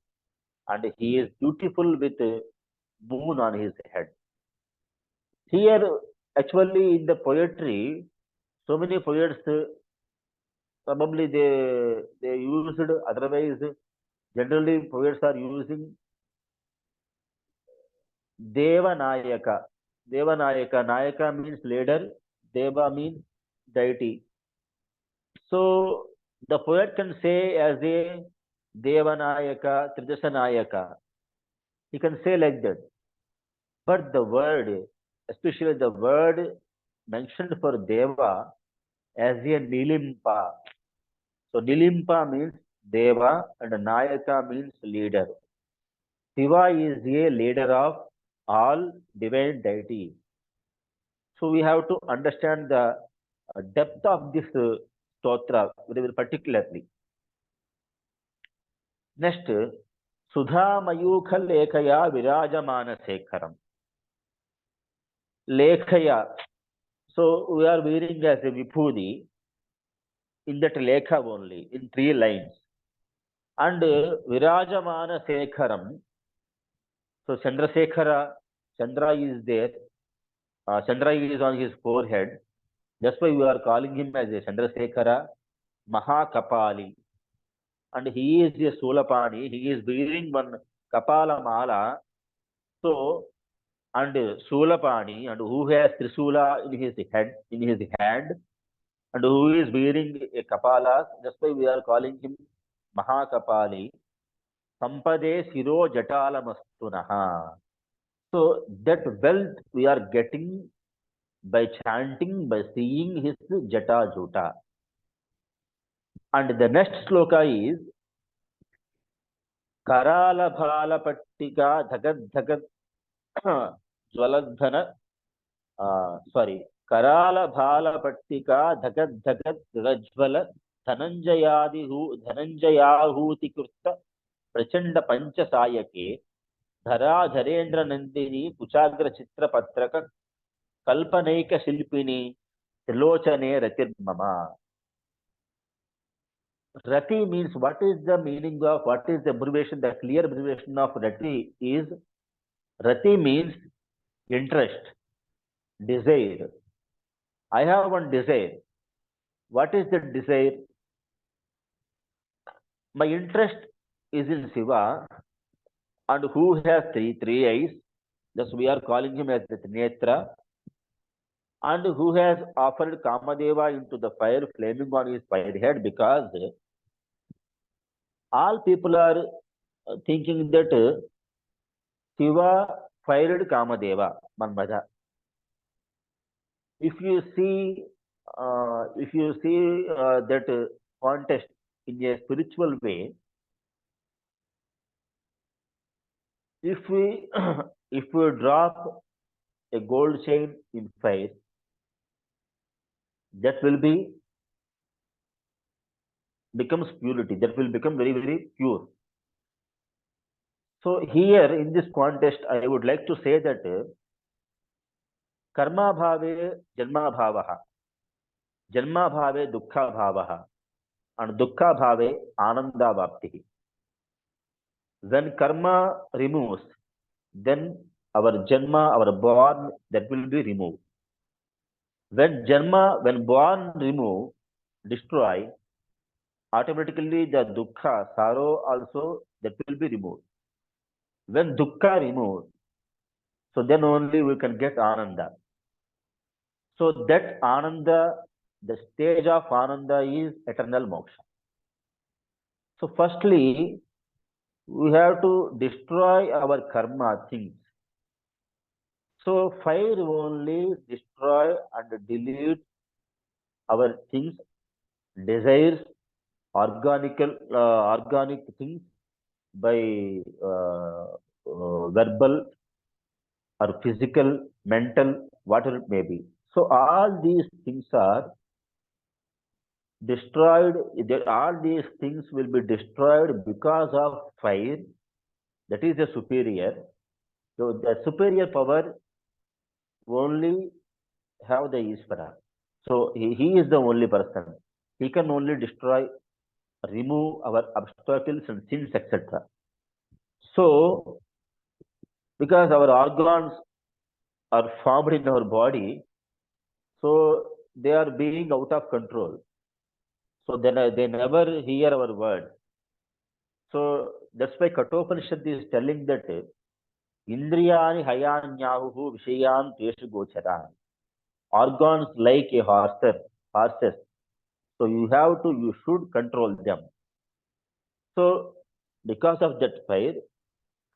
D: and he is beautiful with moon on his head. Here actually in the poetry, so many poets probably they used, otherwise generally poets are using Devanayaka. Nayaka means leader, Deva means deity. So the poet can say as a Devanayaka, Tridasanayaka. He can say like that. But the word, especially the word mentioned for Deva as a Nilimpa. So Nilimpa means Deva and Nayaka means leader. Shiva is a leader of all divine deities. So we have to understand the depth of this stotra very particularly. Next, Sudha Mayukha Lekhaya Virajamana Sekharam. Lekhaya. So we are wearing as a Vibhuti in that Lekha only, in 3 lines. And Virajamana Sekharam. So Chandrasekhara, Chandra is there. Chandra is on his forehead. That's why we are calling him as a Chandrasekhara Mahakapali. And he is a Sulapani. He is wearing one Kapala Mala. So, and Sulapani, and who has Trisula in his head, in his hand, and who is wearing a Kapala. That's why we are calling him Mahakapali. Sampade Siro Jatala Mastunaha. So that wealth we are getting by chanting, by seeing his Jata Jota. And the next sloka is Karala Bhala Pattika Dhagad Dhagad Jwaladhana. Karala Bhala Pattika Dhagad Dhagad Rajvala Dhananjayahuti Kurta Prachanda Pancha Sayake Dhara Dharendra Nandini Kuchagra Chitra Patraka Kalpanaika Shilpini Trilochane Ratir Mama. Rati means, what is the meaning of, what is the abbreviation, the clear abbreviation of Rati is, Rati means interest, desire. I have one desire. What is the desire? My interest is in Shiva, and who has three eyes. Thus we are calling him as the Netra, and who has offered Kamadeva into the fire flaming on his forehead, because all people are thinking that Shiva fired Kamadeva, Manmada. If you see that contest in a spiritual way, if we if we drop a gold chain in fire, that will be becomes purity. That will become very, very pure. So here in this contest, I would like to say that karma bhave janma bhavaha, janma bhave dukkha bhavaha, and dukkha bhave ananda vaptihi. When karma removes, then our janma, our born, that will be removed. When born remove, destroy, automatically the dukkha, sorrow also, that will be removed. When dukkha removed, so then only we can get ananda. So that ananda, the stage of ananda is eternal moksha. So firstly, we have to destroy our karma things. So fire only destroy and delete our things, desires, organic things by verbal or physical, mental, whatever it may be. So all these things are destroyed. All these things will be destroyed because of fire. That is the superior. So the superior power only have the Ishvara. So he is the only person. He can only destroy, remove our obstacles and sins, etc. So because our organs are formed in our body, so they are being out of control. So then they never hear our word. So that's why Kathopanishad is telling that Indriyani hayanyahu vishayan teshu gocharan. Organs like a horses. So you should control them. So because of that fire,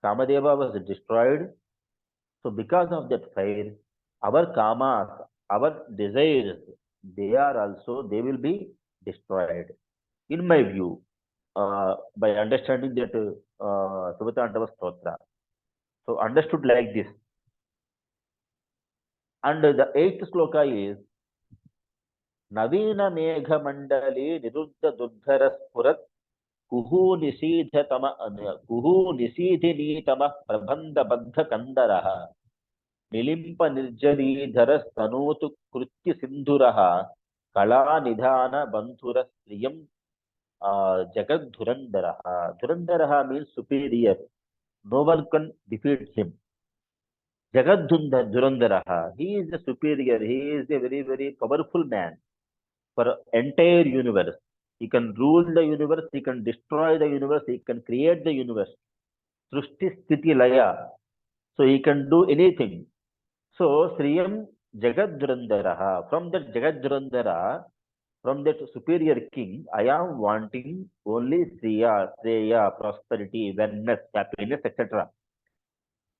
D: Kamadeva was destroyed. So because of that fire, our kamas, our desires, they will be destroyed. In my view, by understanding that Shiva Tandava Stotra. So understood like this. And the 8th sloka is Navina Megha Mandali Niruddha Duddhara Spurat Kuhu Nisidhini Tama Prabandha Baddha Kandaraha Nilimpa Nirjaridhara Stanutu Krutya Sindhuraha Kala Nidhana Banthura Striyam Jagad Dhurandaraha. Dhurandaraha means superior. No one can defeat him. Jagad Dhurandaraha. He is the superior. He is a very, very powerful man for entire universe. He can rule the universe. He can destroy the universe. He can create the universe. Srushti Sthiti Laya. So he can do anything. So Sriyam Jagad Dhurandaraha. From that Jagad Dhurandara, from that superior king, I am wanting only Sriya, prosperity, wellness, happiness, etc.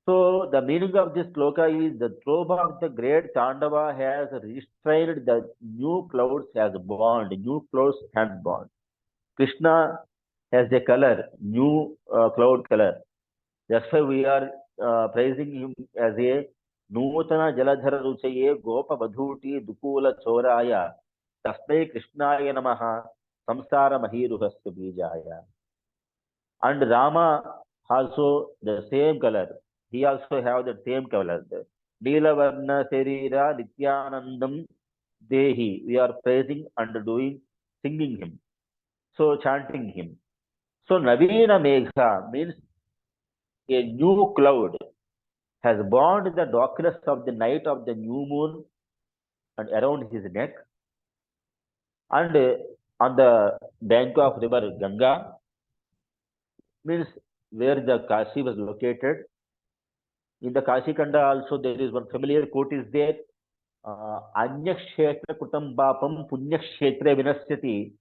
D: So the meaning of this sloka is the trove of the great Tandava has restrained the new clouds has born, new clouds has born. Krishna has a color, new cloud color. That's why we are praising him as a Nutana Jaladhara Ruchaye Gopa Badhuti Dukula Choraya Tasmai Krishnaya Namaha Samsara Mahiruhasya Bijaya. And Rama also the same color. He also have the same color. Neelavarna Serira Nityanandam Dehi. We are praising and singing him. So chanting him. So Navina Megha means a new cloud has burned the darkness of the night of the new moon and around his neck. And on the bank of river Ganga, means where the Kashi was located. In the Kashi Kanda also there is one familiar quote is there. Anyakshetra kutam bapam punyakshetra vinasyati.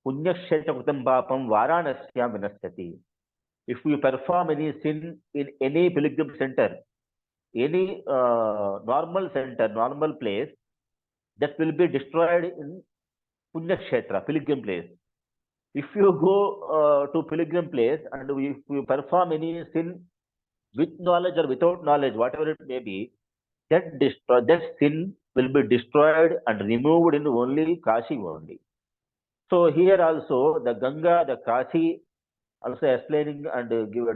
D: Punyakshetra kutam bapam varanasyam vinasyati. If we perform any sin in any pilgrim center, any normal center, normal place, that will be destroyed in Punyakshetra, pilgrim place. If you go to pilgrim place and if you perform any sin with knowledge or without knowledge, whatever it may be, that sin will be destroyed and removed in only Kashi only. So here also the Ganga, the Kashi, also explaining and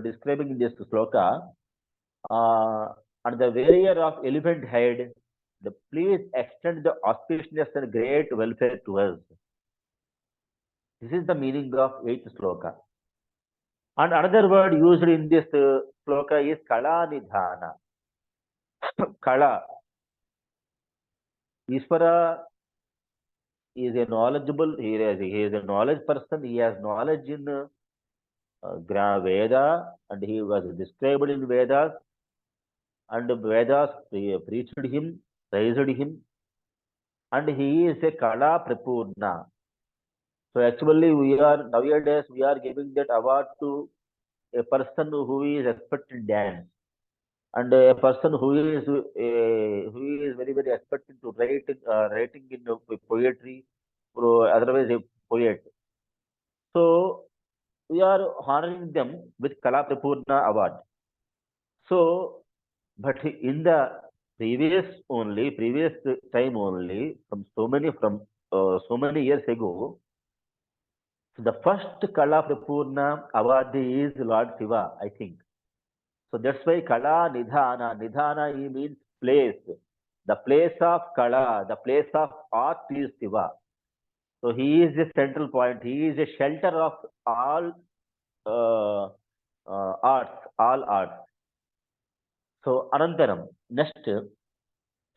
D: describing this sloka, and the warrior of elephant head, please extend the auspiciousness and great welfare to us. This is the meaning of 8th sloka. And another word used in this sloka is Kala Nidhana. Kala. Ishvara is a knowledgeable, he is a knowledge person, he has knowledge in Veda, and he was described in Vedas, and Vedas preached him, praised him, and he is a Kala Prapurna. So actually nowadays we are giving that award to a person who is expert in dance, and a person who is very, very expert into writing in poetry, or otherwise a poet. So we are honoring them with Kala Prapurna award. So, but in the previous time only, from so many years ago, the first Kala Prapurna awardee is Lord Shiva, I think. So that's why Kala Nidhana. Nidhana means place. The place of Kala, the place of art is Shiva. So he is the central point. He is a shelter of all arts. So Anantaram. Next,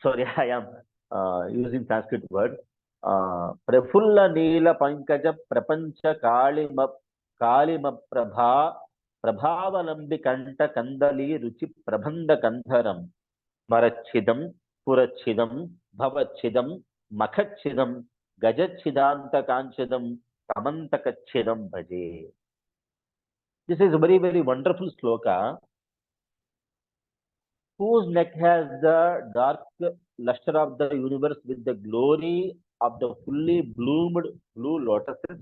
D: sorry, I am using Sanskrit word. Prafulla Neela Pankaja Prapancha Kalima Prabhavalambi Kanta Kandali Ruchi Prabhanda Kandharam Marachidam Purachidam Bhavachidam Makachidam Gajachidanta Kanchidam Kamantakachidam Bhaje. This is a very, very wonderful sloka, whose neck has the dark luster of the universe with the glory of the fully bloomed blue lotuses,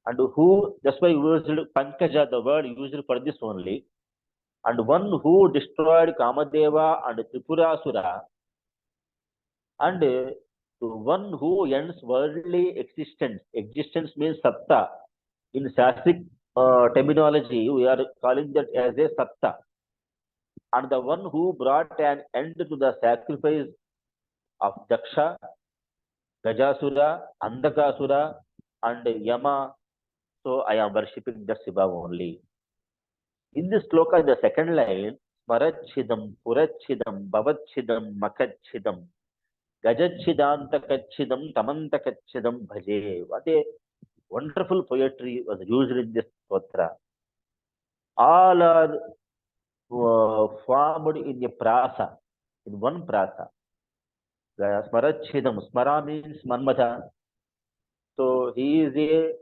D: and who, that's why used Pankaja, the word used for this only, and one who destroyed Kamadeva and Tripurasura, and one who ends worldly existence. Existence means Satta. In Shastric terminology, we are calling that as a Satta. And the one who brought an end to the sacrifice of Daksha, Gajasura, Andakasura, and Yama. So I am worshipping the Shiva only. In this sloka, in the second line, Smarachidam, Purachidam, Bhavachidam, Makachidam, Gajachidanta Tamantakachidam Bhaje. What a wonderful poetry was used in this stotra. All are formed in a prasa, in one prasa. Smarachidam, Smara means Manmada. So he is a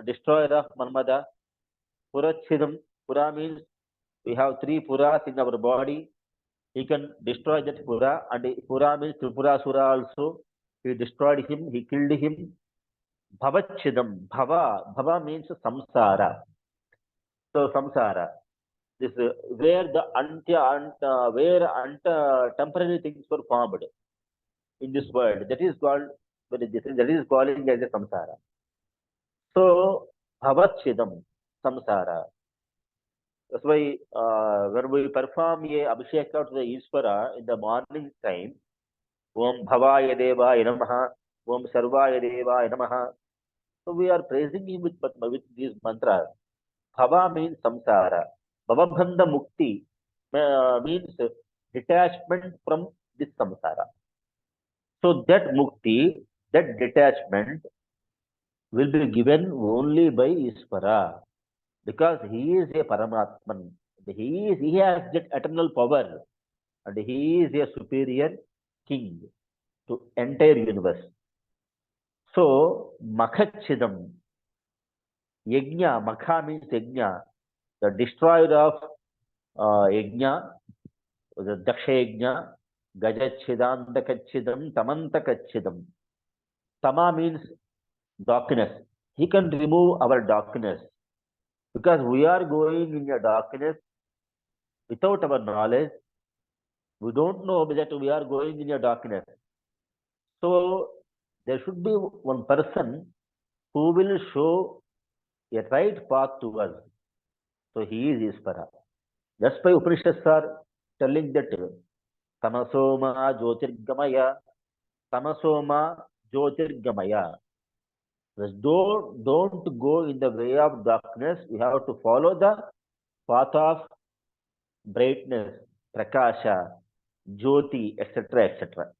D: destroyer of Manmada. Purachidam, Pura means we have 3 Puras in our body. He can destroy that Pura, and Pura means Tripurasura also. He destroyed him, he killed him. Bhavachidam, Bhava means samsara. So samsara. This where temporary things were formed in this world. That is called calling as a samsara. So Bhavachidam, samsara. That's why when we perform a Abhisheka to the Ishvara in the morning time, Om Bhavaya Devaya Namaha, Om Sarvaya Devaya Namaha. So we are praising him with these mantras. Bhava means samsara. Bhavabhanda Mukti means detachment from this samsara. So that mukti, that detachment will be given only by Ishvara, because he is a Paramatman. He has that eternal power, and he is a superior king to entire universe. So Makhachidam, Yajna, Makha means Yajna, the destroyer of Yajna, the Daksha Yajna, Gajachidandakachidam, Tamantakachidam. Tama means darkness. He can remove our darkness, because we are going in a darkness without our knowledge. We don't know that we are going in a darkness. So there should be one person who will show a right path to us. So he is Ishvara. That's why Upanishads are telling that Tamasoma Jyotirgamaya, Tamasoma Jyotirgamaya. Don't go in the way of darkness. We have to follow the path of brightness, prakasha, jyoti, etc., etc.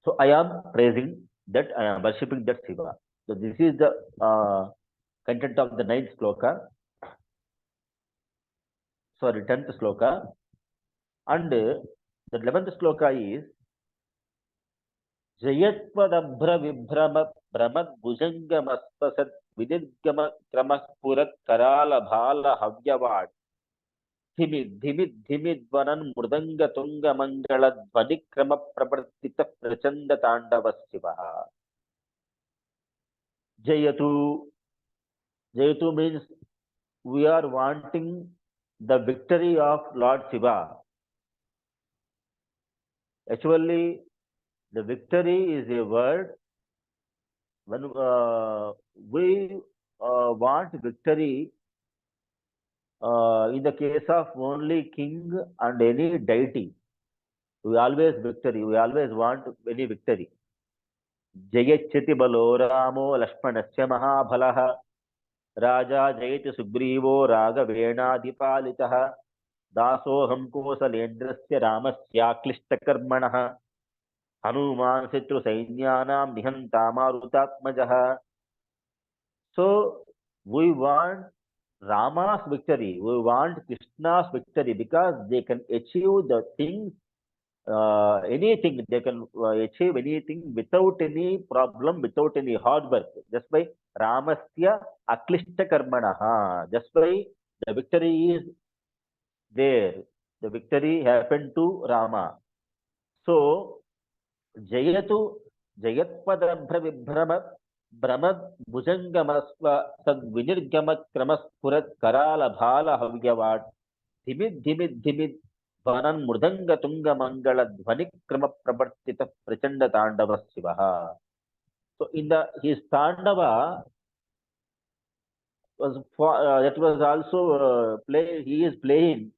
D: So I am praising that, I am worshipping that Shiva. So this is the content of the 9th sloka. Sorry, 10th sloka. And the 11th sloka is Jayatpadabhra Vibhrama Brahmad Bhujangamastasat Vidirgama Kramak Purat Karala Bhala Havyavad Dhimid Vanan Murdanga Tunga Mangala Dhvanikrama Pravartita Prachanda Tandava Shivaha. Jayatu. Jayatu means we are wanting the victory of Lord Shiva. Actually, the victory is a word. When we want victory in the case of only king and any deity, we always victory. We always want any victory. Jayachati balo ramo lashmanasya mahabhalaha raja jayati sugrivo raga venadipalitaha dasoham kosalendrasya ramasya klishtakarmanaha Hanuman Sitru Sainyanam Nihantamarutatmajaha. So we want Rama's victory, we want Krishna's victory, because they can achieve the things, anything, they can achieve anything without any problem, without any hard work. Just by Ramasya Aklishta Karmanaha. Just by the victory is there. The victory happened to Rama. So Jayatu Jayatpadabhra Vibhrama Brahmad Bhujangamasva Sadvinirgama Kramaspurat Karala Bhala Havyavad Dhimid Vanan Murdanga Tunga Mangala Dhvanikrama Pravartita Prachanda Tandava Shivaha. So in his Tandava was that was also he is playing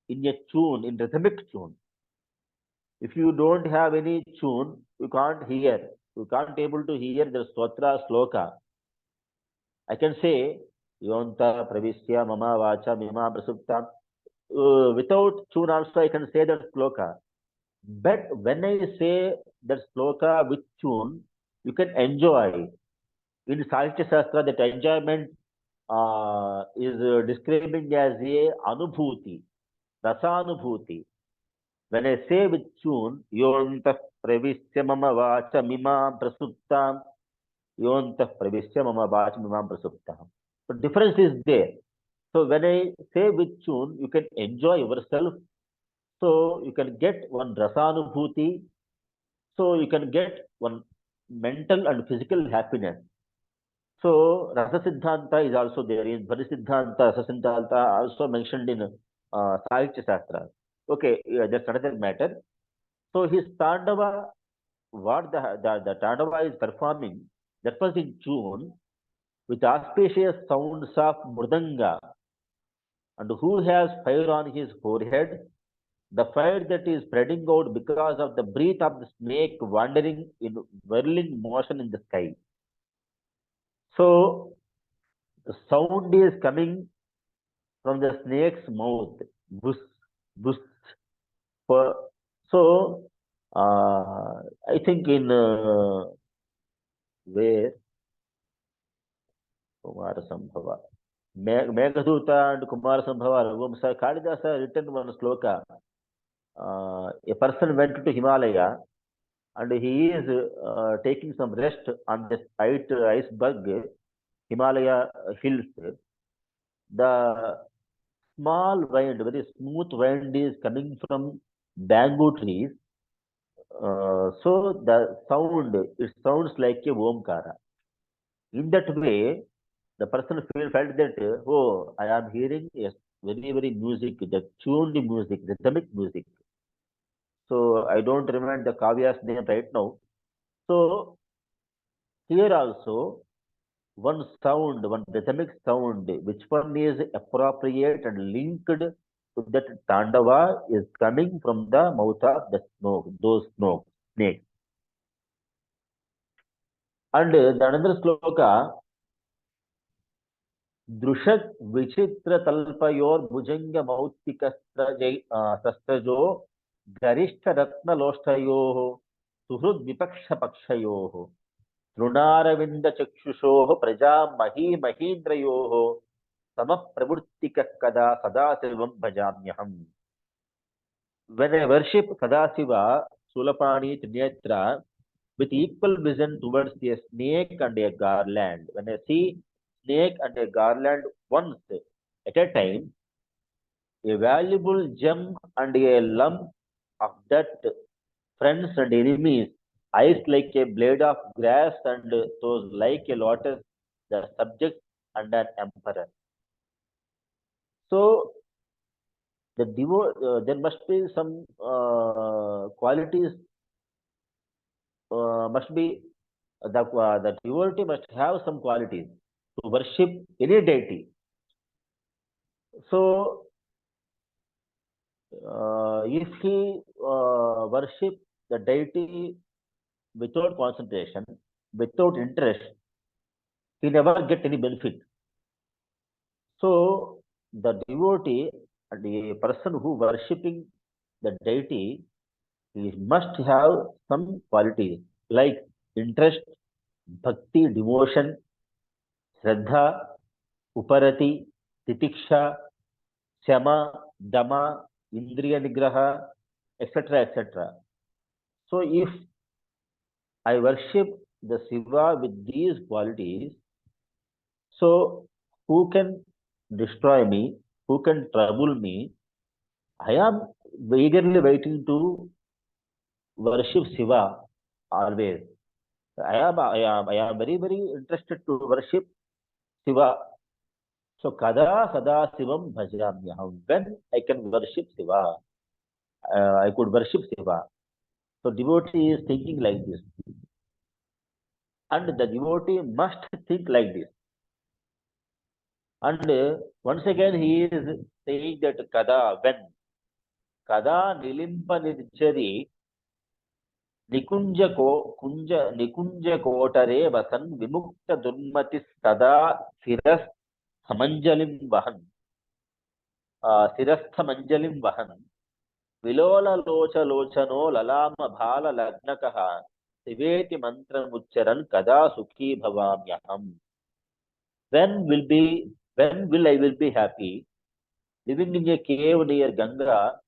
D: in a tune, in rhythmic tune. If you don't have any tune, you can't hear. You can't able to hear the stotra sloka. I can say Yonta Pravisya Mama Vacha Mima Prasupta. Without tune also I can say that sloka. But when I say that sloka with tune, you can enjoy. In Sahitya Shastra, that enjoyment is describing as a anubhuti, rasanubhuti. When I say with tune, Yontah Pravisya Mama Vacha Mima Prasuptam, Yontah Pravisya Mama Vacha Mima Prasuptam. So difference is there. So when I say with tune, you can enjoy yourself. So you can get one rasanubhuti. So you can get one mental and physical happiness. So Rasa Siddhanta is also there in Dhvani Siddhanta, Rasa Siddhanta also mentioned in Sahitya Shastra. Okay, that's another matter. So his Tandava, what the Tandava is performing, that was in June, with auspicious sounds of Murdanga. And who has fire on his forehead? The fire that is spreading out because of the breath of the snake wandering in whirling motion in the sky. So the sound is coming from the snake's mouth. Bus, bus. So I think in where Kumara Sambhava, Meghaduta and Kumara Sambhava, Raghuvansa, Kalidasa written one sloka. A person went to Himalaya and he is taking some rest on the iceberg, Himalaya hills. The small wind, very smooth wind is coming from bamboo trees. So the sound, it sounds like a Omkara. In that way, the person felt that, oh, I am hearing a very, very music, the tuned music, rhythmic music. So I don't remember the Kavya's name right now. So here also, one sound, one rhythmic sound, which one is appropriate and linked to that Tandava is coming from the mouth of the snow, those snakes. And the another sloka, दृशत् विचित्र तल्पयोर भुजंग मौक्तिक सस्त्रजो गरिष्ठ रत्न लोष्टयोः सुहृद विपक्ष पक्षयोः तृणारविंद चक्षुषोः प्रजा मही महीन्द्रयोः समप्रवृत्तिक कदा सदाशिवं भजाम्यहम्. When I worship Sadasiva, Sulapani, Trinetra, with equal vision towards a snake and a garland, when I see snake and a garland once at a time, a valuable gem and a lump of that friends and enemies, eyes like a blade of grass and those like a lotus, the subject and an emperor. So there must be some qualities, must be the devotee must have some qualities to worship any deity. So if he worship the deity without concentration, without interest, he never get any benefit. So the devotee and the person who worshipping the deity, he must have some qualities like interest, bhakti, devotion, Shraddha, Uparati, Titiksha, Shama, Dama, Indriya Nigraha, etc. etc. So if I worship the Shiva with these qualities, so who can destroy me? Who can trouble me? I am eagerly waiting to worship Shiva always. I am very, very interested to worship Shiva. So kada sada Shivam bhajamyaham. When I can worship Shiva, I could worship Shiva. So devotee is thinking like this. And the devotee must think like this. And once again he is saying that kada, when kada nilimpa nirjari nikunja kotare vasan vimukta durmati sada siras samanjalim vahan. Sirastha manjalim vahan. Vilola locha lochano lalama bhala lagnakaha Siveti mantra mucharan kada sukhi bhavamyaham. When will I will be happy? Living in a cave near Ganga,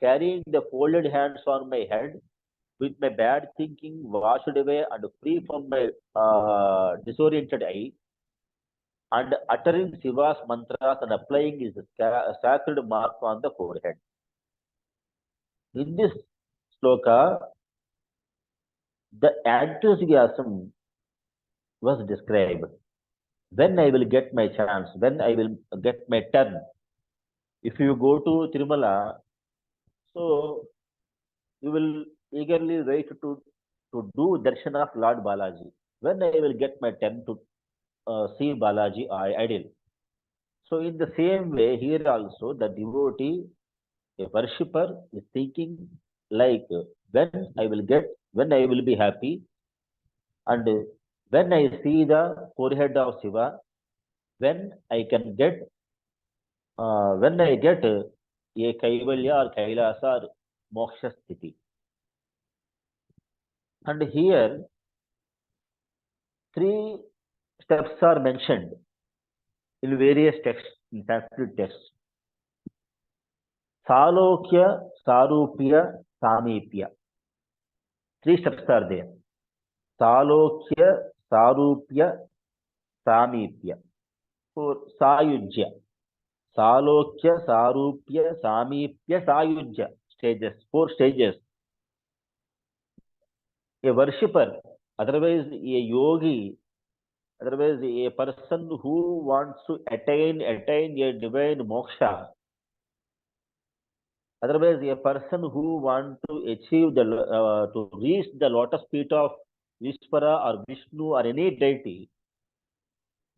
D: carrying the folded hands on my head, with my bad thinking washed away and free from my disoriented eye, and uttering Shiva's mantras and applying his sacred mark on the forehead. In this sloka, the enthusiasm was described. When I will get my chance, when I will get my turn. If you go to Tirumala, so you will eagerly wait to do darshan of Lord Balaji. When I will get my turn to see Balaji ideal. So in the same way, here also the devotee, a worshipper is thinking like when I will be happy, and when I see the forehead of Shiva, when I can get, when I get a Kaivalya or Kailasa or Moksha Sthiti. And here, 3 steps are mentioned in various texts, in Sanskrit texts. Salokya, Sarupya, Samipya. 3 steps are there. Salokya, Sarupya, Samipya. For Sayujya. Salokya, Sarupya, Samipya, Sayujya. Stages, 4 stages. A worshipper, otherwise a yogi, otherwise a person who wants to attain a divine moksha, otherwise a person who wants to achieve to reach the lotus feet of Ishvara or Vishnu or any deity,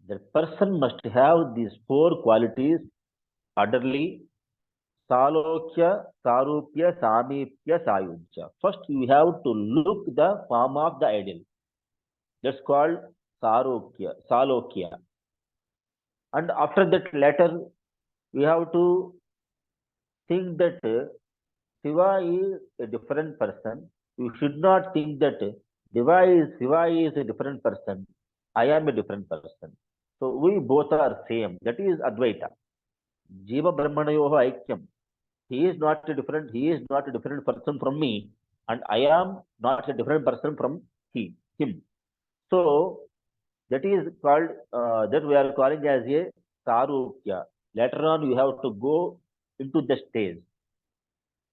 D: the person must have these 4 qualities orderly: Salokya, Sarupya, Samipya, Sayujya. First, you have to look the form of the idol. That's called Salokya. And after that, later, we have to think that Shiva is a different person. You should not think that Shiva is a different person. I am a different person. So we both are same. That is Advaita. Jiva Brahmanayoha Aikyam. He is not a different person from me, and I am not a different person from him. So that is called that we are calling as a Sarupya. Later on, you have to go into the stage,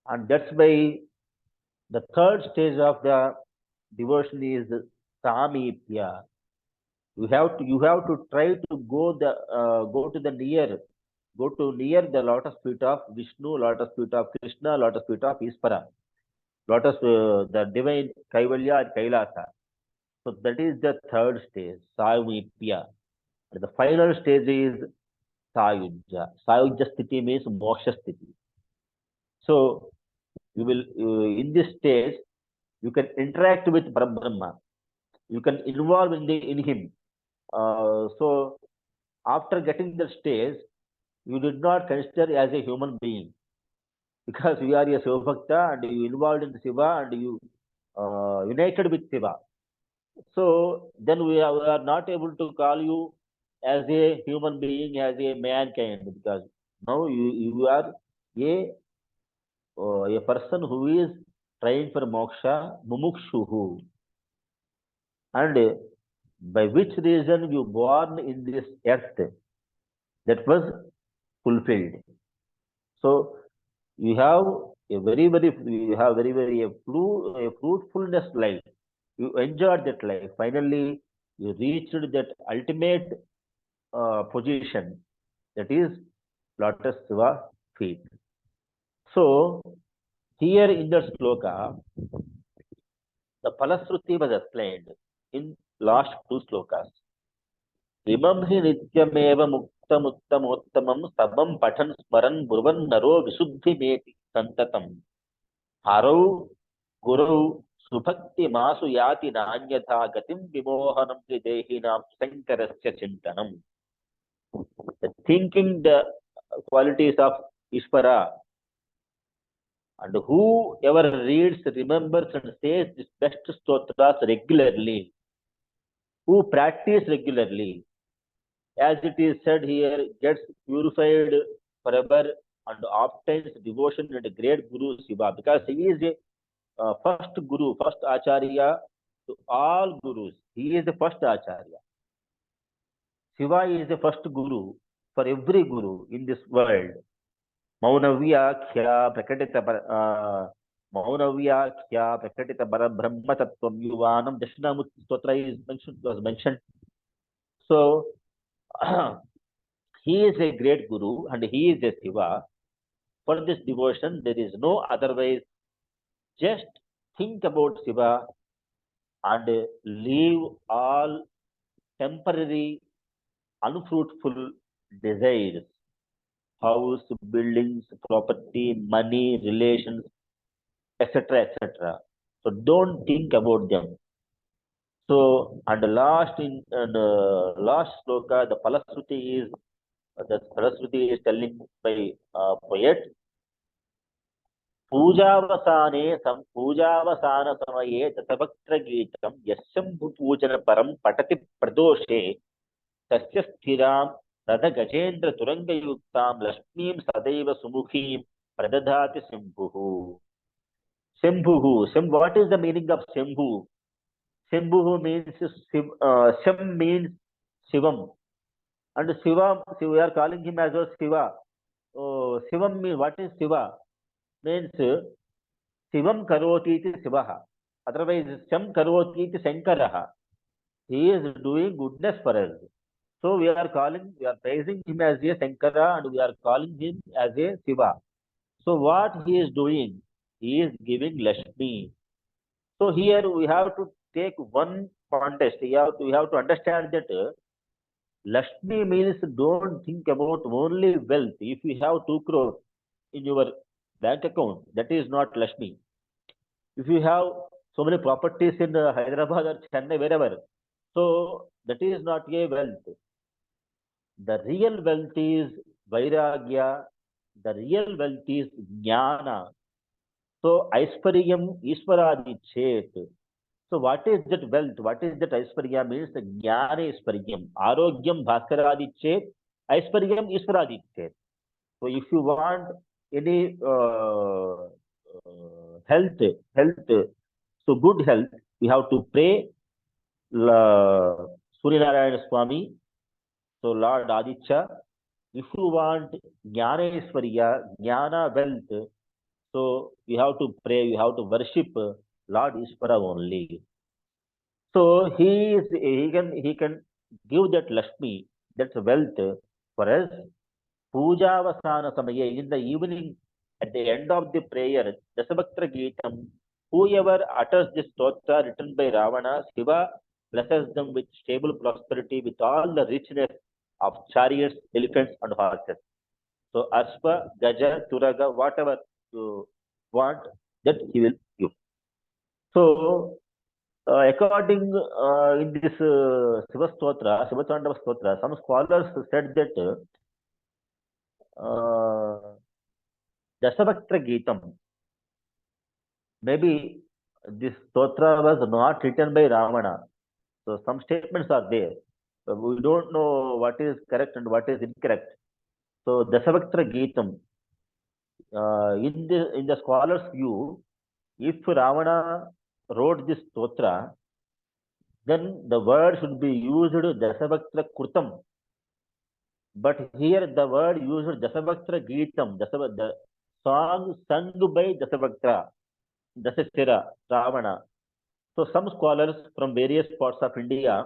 D: and that's why the 3rd stage of the devotion is Samipya. You have to try to go near the lotus feet of Vishnu, lotus feet of Krishna, lotus feet of Ishvara, the divine Kaivalya and Kailasa. So that is the 3rd stage, Samipya. And the final stage is Sayujya. Sayujya sthiti means moksha sthiti. So you will in this stage you can interact with Brahma. You can involve in him. So after getting the stage, you did not consider as a human being, because you are a Shiva Bhakta and you involved in Shiva and you united with Shiva. So then we are not able to call you as a human being, as a mankind, because now you are a person who is trying for moksha, mumukshuhu, and by which reason you born in this earth, that was fulfilled. So you have a very fruitfulness life. You enjoyed that life. Finally, you reached that ultimate position, that is lotus Shiva feet. So here in the sloka, the Palasruti was explained in last 2 slokas. Imam hi nityameva muktamuttamottamam sabam pathan smaran burvan naro visuddhi meti santatam harau gurau subhakti masu yati nanyatha gatim vimohanam dehinam sankarasya chintanam. Thinking the qualities of Ishvara, and whoever reads, remembers and says this best stotras regularly, who practice regularly, as it is said here, gets purified forever and obtains devotion and great Guru Shiva, because he is a first Guru, first Acharya to all Gurus. He is the first Acharya. Shiva is the first Guru for every Guru in this world. Maunavyakhya prakatita Brahma Tattvam Yuvanam Dashinamurti Stotra was mentioned. So he is a great Guru and he is a Shiva. For this devotion, there is no otherwise. Just think about Shiva and leave all temporary, unfruitful desires, house, buildings, property, money, relations, etc., etc. So don't think about them. So, and the last sloka, the Palasruti is telling by poet, पूजावसान समये दशवक्त्रगीतं यशम्भुपूजनपरं पठति प्रदोषे तस्य स्थिरां रथगजेन्द्रतुरङ्गयुक्तां लक्ष्मीं सदैव सुमुखीं प्रददाति शम्भुः. Shambhu. What is the meaning of Shambhu? Shambhu means Sham means Shivam. And Shiva, we are calling him as a Shiva. Shivam means, what is Shiva? Means Shivam karoti iti Shivaha. Otherwise, Sham karoti iti Shankaraha. He is doing goodness for us. So we are praising him as a Shankara and we are calling him as a Shiva. So what he is doing? He is giving Lakshmi. So here we have to take one context. We have to understand that Lakshmi means don't think about only wealth. If you have 2 crores in your bank account, that is not Lakshmi. If you have so many properties in Hyderabad or Chennai, wherever, so that is not a wealth. The real wealth is Vairagya. The real wealth is Jnana. So Aisparyam Iswaradi Chet. So what is that wealth? What is that Aisparya? Means the Jnana Isparyam. Arogyam Bhaskaradi Chet. Aisparyam Iswaradi Chet. So if you want any health, so good health, we have to pray Suryanarayana Swami, so Lord Aditya. If you want Jnana Isvarya, Jnana wealth, so we have to pray, we have to worship Lord Ishvara only. So he can give that Lakshmi, that wealth for us. Puja Vasana Samaya, in the evening, at the end of the prayer, Dasabhaktra Geetam, whoever utters this stotra written by Ravana, Shiva blesses them with stable prosperity, with all the richness of chariots, elephants, and horses. So Ashva, Gaja, Turaga, whatever you want, that he will give. So according in this Shiva Stotra, Shiva Tandava Stotra, some scholars said that Dasabhaktra Geetam, maybe this stotra was not written by Ravana. So some statements are there. We don't know what is correct and what is incorrect. So Dasabhaktra Geetam, in the scholar's view, if Ravana wrote this stotra, then the word should be used Dasabhaktra Kurtam. But here the word used Dasabhaktra Geetam, the song sung by Dasabhaktra, Dasasira, Ravana. So some scholars from various parts of India,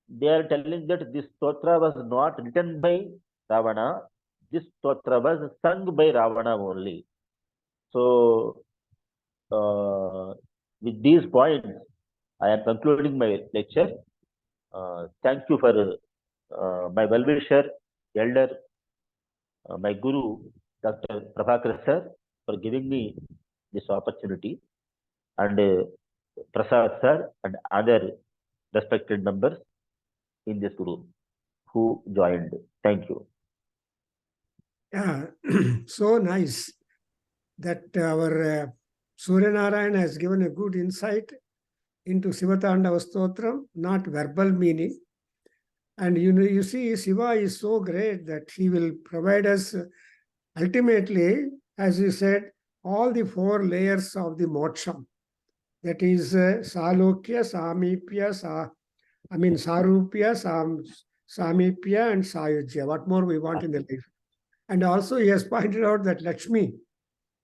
D: they are telling that this stotra was not written by Ravana, this stotra was sung by Ravana only. So with these points, I am concluding my lecture. Thank you for my well-wisher, elder, my guru, Dr. Prabhakar sir, for giving me this opportunity, and Prasad sir and other respected members in this group who joined. Thank you.
A: Yeah, so nice that our Suryanarayana has given a good insight into Shiva Tandava Stotram, not verbal meaning. And you see, Shiva is so great that he will provide us ultimately, as you said, all the 4 layers of the moksham. That is Salokya, Samipya, Sarupya, Samipya, and Sayujya. What more we want in the life? And also he has pointed out that Lakshmi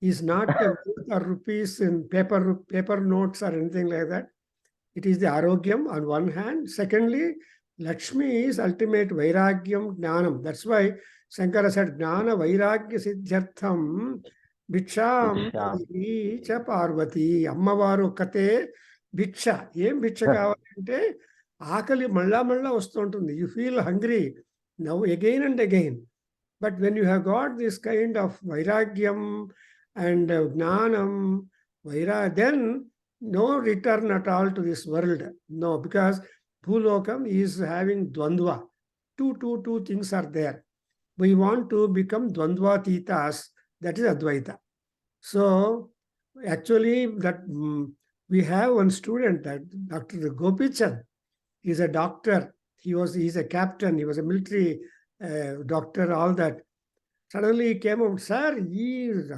A: is not or rupees in paper notes or anything like that. It is the Arogyam on one hand. Secondly, Lakshmi is ultimate Vairagyam Jnanam. That's why Shankara said, Jnana Vairagya Siddhyartham Bhiksham Cha Parvati. Ammavaru Kate Bhiksha. Em Bhiksha kavalante Akali malla vastu untundi. You feel hungry now again and again. But when you have got this kind of Vairagyam and Jnanam, then no return at all to this world. No, because Bhulokam is having Dvandva. Two things are there. We want to become Dvandva Titas, that is Advaita. So actually that we have one student, that Dr. Gopichan. He's a doctor. He's a captain. He was a military doctor, all that. Suddenly he came out, sir, ಈ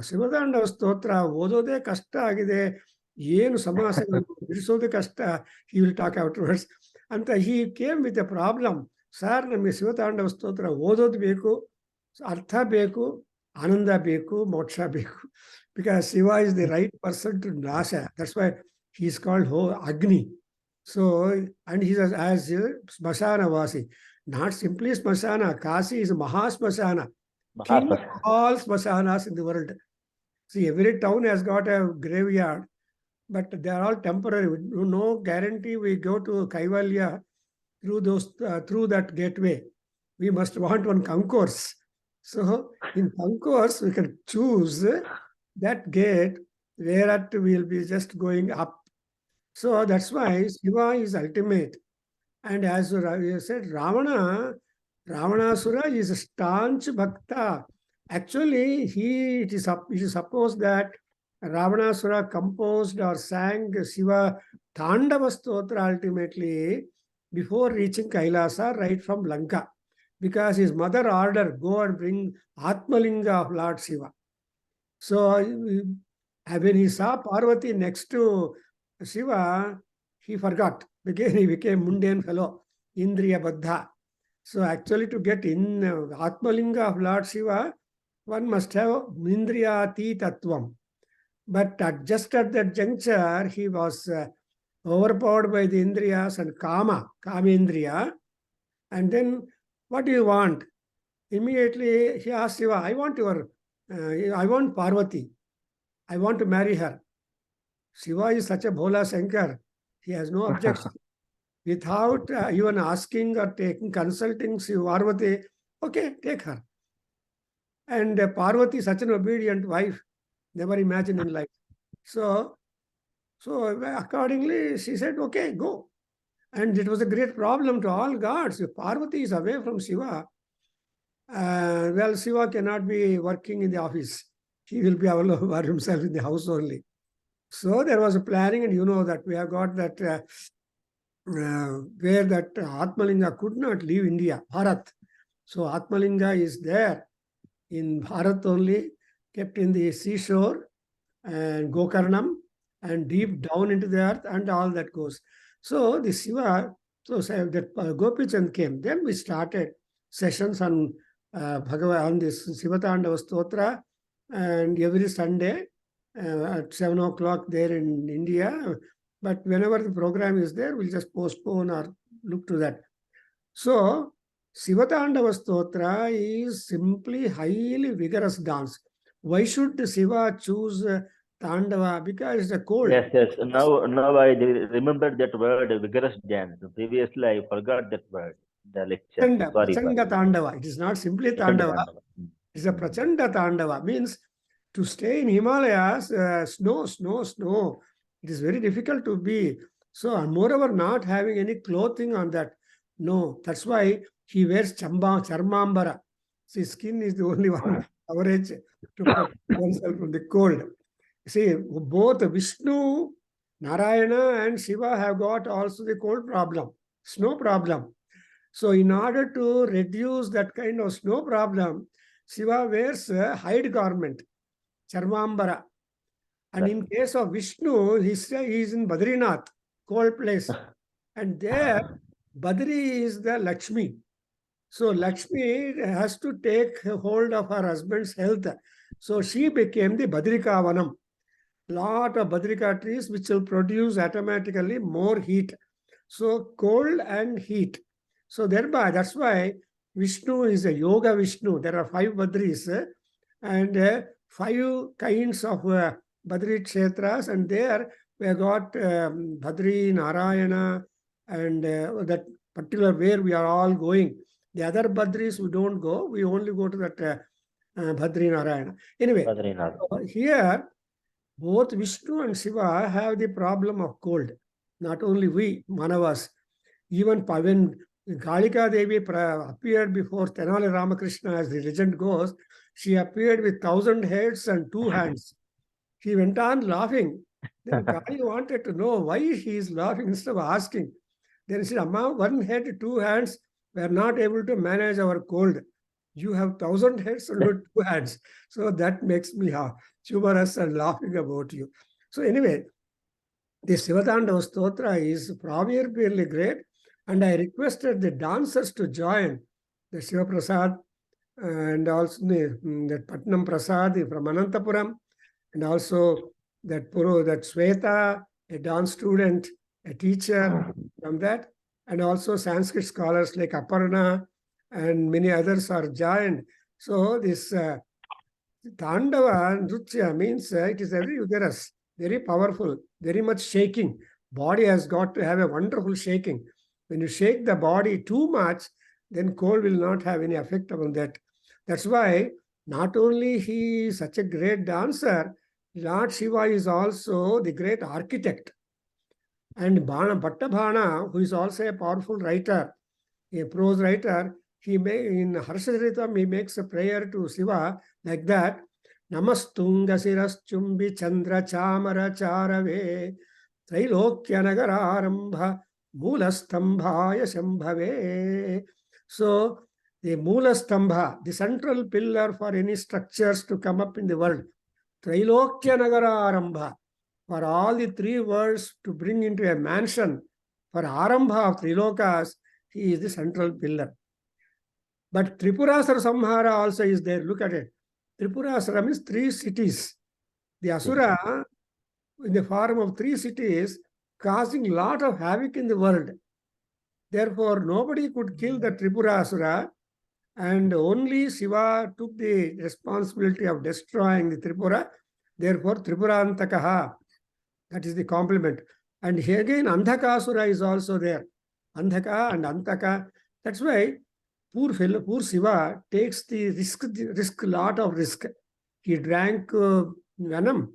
A: ಶಿವತಾಂಡವ ಸ್ತೋತ್ರ ಓದೋದೇ ಕಷ್ಟ ಆಗಿದೆ, ಏನು ಸಮಾಸಗಳು ಬಿಡಿಸೋದು ಕಷ್ಟ. He will talk afterwards. ಅಂತ he came with a problem. Sir, ನಮಗೆ ಶಿವತಾಂಡವ ಸ್ತೋತ್ರ ಓದೋದು ಬೇಕು, ಅರ್ಥ ಬೇಕು, ಆನಂದ ಬೇಕು, ಮೋಕ್ಷ ಬೇಕು. Because Shiva is the right person to nasa. That's why he is called Agni. So, and he is as Smashana Vasi. Not simply Smashana. Kasi is Maha Smashana. King of all Smashanas in the world. See, every town has got a graveyard, but they are all temporary. No guarantee we go to Kaivalya through that gateway. We must want one concourse. So, in concourse, we can choose that gate where we will be just going up. So that's why Shiva is ultimate. And as you said, Ravanasura is a staunch bhakta. Actually, it is supposed that Ravanasura composed or sang Shiva Tandava Stotra ultimately before reaching Kailasa, right from Lanka. Because his mother ordered, go and bring Atmalinga of Lord Shiva. So when he saw Parvati next to Shiva, he forgot. Again, he became mundane fellow, Indriya Baddha. So actually to get in Atmalinga of Lord Shiva, one must have Indriyati Tattvam. But just at that juncture, he was overpowered by the Indriyas and Kamendriya. And then, what do you want? Immediately he asked Shiva, I want Parvati. I want to marry her. Shiva is such a Bhola Shankar. He has no objection. Without even asking or consulting Parvati, okay, take her. And Parvati, such an obedient wife, never imagined in life. So accordingly, she said, okay, go. And it was a great problem to all gods. If Parvati is away from Shiva, well, Shiva cannot be working in the office. He will be all over himself in the house only. So there was a planning, and you know that we have got that where that Atmalinga could not leave India, Bharat. So Atmalinga is there in Bharat only, kept in the seashore and Gokarnam and deep down into the earth, and all that goes. So the Shiva, so that Gopichand came. Then we started sessions on on this Shiva Tandava Stotra, and every Sunday at 7 o'clock there in India. But whenever the program is there, we'll just postpone or look to that. So, Shiva Tandava Stotra is simply highly vigorous dance. Why should Shiva choose Tandava? Because it's a cold.
D: Yes. Now I remember that word, vigorous dance. Previously, I forgot that word. The lecture.
A: Prachanda Tandava. It is not simply Tandava. It's a Prachanda Tandava. Means to stay in Himalayas, snow. It is very difficult to be. So, and moreover, not having any clothing on that. No, that's why he wears charmambara. See, skin is the only one coverage to protect oneself from the cold. See, both Vishnu, Narayana and Shiva have got also the cold problem, snow problem. So in order to reduce that kind of snow problem, Shiva wears a hide garment, charmambara. And in case of Vishnu, he is in Badrinath, cold place. And there, Badri is the Lakshmi. So Lakshmi has to take hold of her husband's health. So she became the Badrikavanam. Lot of Badrika trees which will produce automatically more heat. So cold and heat. So thereby, that's why Vishnu is a Yoga Vishnu. There are 5 Badris and 5 kinds of Badri Kshetras, and there we have got Badri, Narayana, and that particular where we are all going. The other Badris we don't go, we only go to that Badri Narayana. Anyway, here both Vishnu and Shiva have the problem of cold. Not only we, Manavas, even when Kalika Devi appeared before Tenali Ramakrishna, as the legend goes, she appeared with 1,000 heads and 2 hands. He went on laughing. Then Kali wanted to know why he is laughing instead of asking. Then he said, Amma, one head, two hands, we are not able to manage our cold. You have 1,000 heads and not 2 hands. So that makes me humorous and laughing about you. So anyway, the Shiva Tandava Stotra is proverbially great. And I requested the dancers to join the Shiva Prasad and also that Patnam Prasad from Anantapuram, and also that Sweta, a dance student, a teacher from that, and also Sanskrit scholars like Aparna and many others are joined. So this Tandava Nrutya means it is very vigorous, very powerful, very much shaking. Body has got to have a wonderful shaking. When you shake the body too much, then cold will not have any effect on that. That's why not only he is such a great dancer, Lord Shiva is also the great architect. And Bhattabhana, who is also a powerful writer, a prose writer, in Harshadritam, he makes a prayer to Shiva like that. Namastunga siraschumbi chandra chamara charave Trailokya nagararambha Mulastambhaya Shambhave. So, the Mulastambha, the central pillar for any structures to come up in the world, Trailokya nagararambha, for all the 3 worlds to bring into a mansion, for Arambha of Trilokas, he is the central pillar. But Tripurasara Samhara also is there. Look at it. Tripurasara means 3 cities. The Asura, in the form of 3 cities, causing a lot of havoc in the world. Therefore, nobody could kill the Tripurasura, and only Shiva took the responsibility of destroying the Tripura. Therefore, Tripurantakaha, that is the complement. And here again, Andhakasura is also there. Andhaka and Antaka. That's why poor Shiva takes the lot of risk. He drank venom,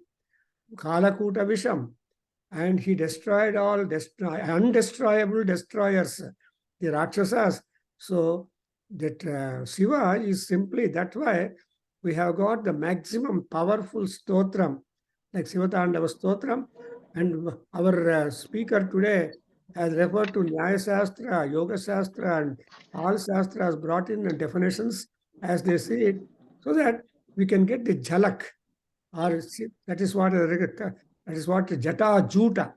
A: Kalakuta Visham, and he destroyed all undestroyable destroyers, the Rakshasas. So that Shiva is simply, that's why we have got the maximum powerful stotram, like Shiva Tandava Stotram. And our speaker today has referred to Nyaya Shastra, Yoga Shastra, and all Shastras brought in definitions as they see it, so that we can get the jhalak, or that is what Jata Juta.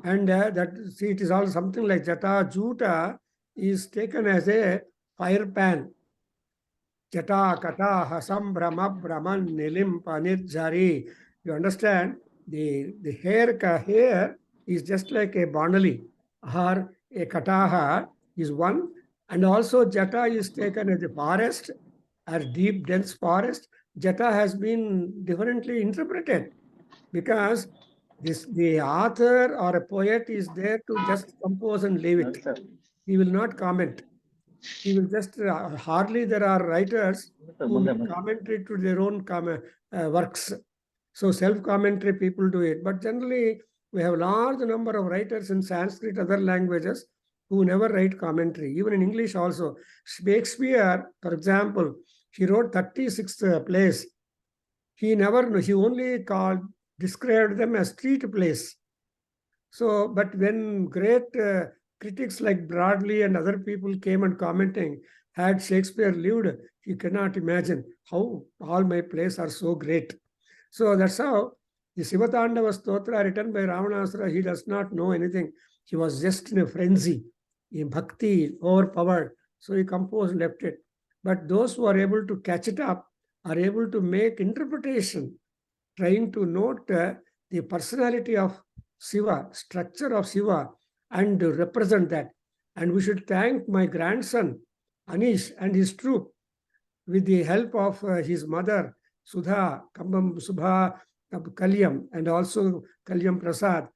A: And it is all something like Jata Juta is taken as a fire pan. Jata Kata Hasam Brahma Brahman Nilim Panit Jari. You understand? The hair is just like a bandali, or a kataha is one, and also Jata is taken as a forest, or deep dense forest. Jata has been differently interpreted because the author or a poet is there to just compose and leave it. He will not comment. He will just hardly there are writers who make commentary to their own works. So self-commentary people do it. But generally, we have a large number of writers in Sanskrit, other languages, who never write commentary. Even in English also. Shakespeare, for example, he wrote 36 plays. He only described them as street plays. So, but when great critics like Broadley and other people came and commenting, had Shakespeare lived, you cannot imagine how all my plays are so great. So that's how the Shiva Tandava Stotra written by Ravanasura, he does not know anything. He was just in a frenzy, in bhakti, overpowered. So he composed, left it. But those who are able to catch it up are able to make interpretation, trying to note the personality of Shiva, structure of Shiva, and represent that. And we should thank my grandson, Anish, and his troop, with the help of his mother, Sudha, Subha Kalyam, and also Kalyam Prasad.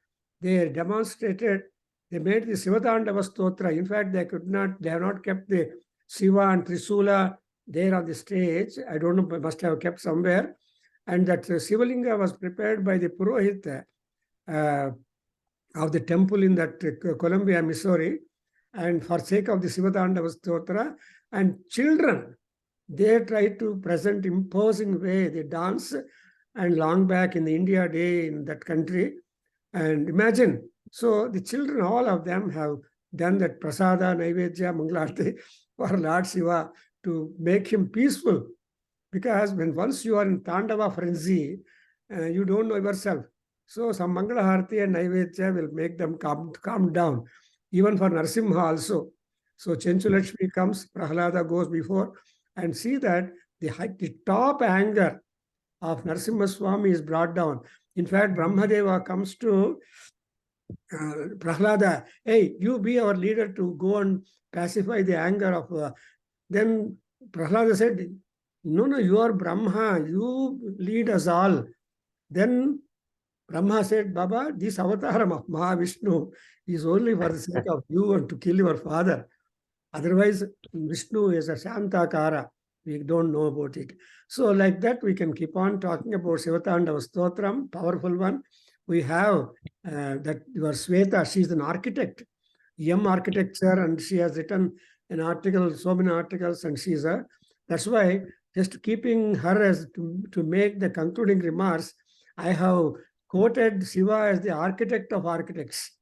A: They demonstrated, they made the Shiva Tandava Stotra. In fact, they have not kept the Shiva and Trisula there on the stage. I don't know, must have kept somewhere. And that Shivalinga was prepared by the Purohit of the temple in that Columbia, Missouri, and for sake of the Shiva Tandava Stotra. And children, they try to present imposing way, they dance and long back in the India Day in that country. And imagine, so the children, all of them have done that prasada, naivedya, mangalarti for Lord Shiva to make him peaceful. Because when once you are in Tandava frenzy, you don't know yourself. So some Mangala Harati and Naivedya will make them calm down. Even for Narsimha also. So Chenchulakshmi comes, Prahlada goes before, and see that the top anger of Narsimha Swami is brought down. In fact, Brahmadeva comes to Prahlada, hey, you be our leader to go and pacify the anger of. Then Prahlada said, no, you are Brahma, you lead us all. Then Brahma said, Baba, this avataram of Mahavishnu is only for the sake of you and to kill your father. Otherwise, Vishnu is a Shantakara. We don't know about it. So like that, we can keep on talking about Shiva Tandava Stotram, powerful one. We have that your Sweta, she's an architect, Yam architecture, and she has written an article, so many articles, and she's a, that's why just keeping her as to make the concluding remarks, I have quoted Shiva as the architect of architects.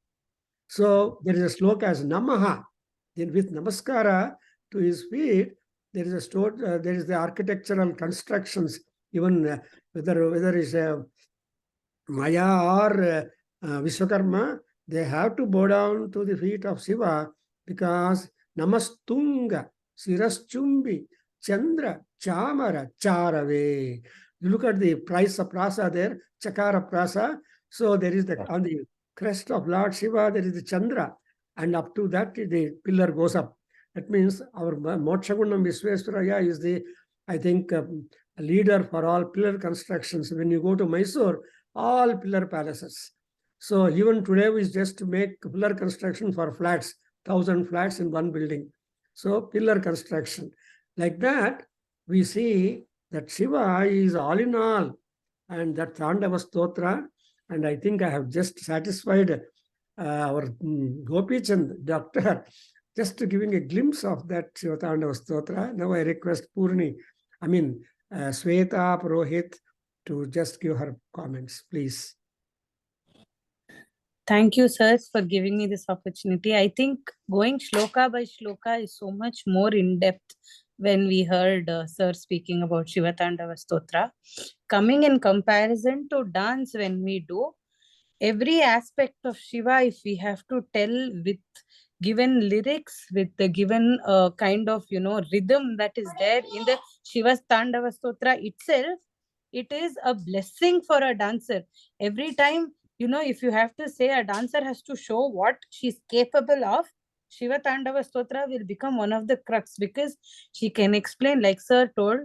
A: So there is a sloka as Namaha. Then with Namaskara to his feet, there is a there is the architectural constructions, even whether it's Maya or Vishwakarma, they have to bow down to the feet of Shiva because Namastunga, Siraschumbi, Chandra, Chamara, Charave. You look at the price of prasa there, Chakara prasa. So there is the on the crest of Lord Shiva, there is the Chandra, and up to that the pillar goes up. That means our Mokshagunam Visvesvaraya is the, I think, leader for all pillar constructions. When you go to Mysore, all pillar palaces. So even today we just make pillar construction for flats, 1,000 flats in one building. So pillar construction. Like that, we see that Shiva is all in all. And that Tandava Stotra, and I think I have just satisfied our Gopi Chand, doctor, just giving a glimpse of that Shiva Tandava Stotra. Now I request Purni, Sweta, Purohit, to just give her comments, please.
E: Thank you, sirs, for giving me this opportunity. I think going shloka by shloka is so much more in-depth when we heard sir speaking about Shiva Tandava Stotra. Coming in comparison to dance, when we do, every aspect of Shiva, if we have to tell with given lyrics, with the given kind of, rhythm that is there in the Shiva Tandava Stotra itself, it is a blessing for a dancer. Every time, if you have to say a dancer has to show what she's capable of, Shiva Tandava Stotra will become one of the crux because she can explain, like sir told,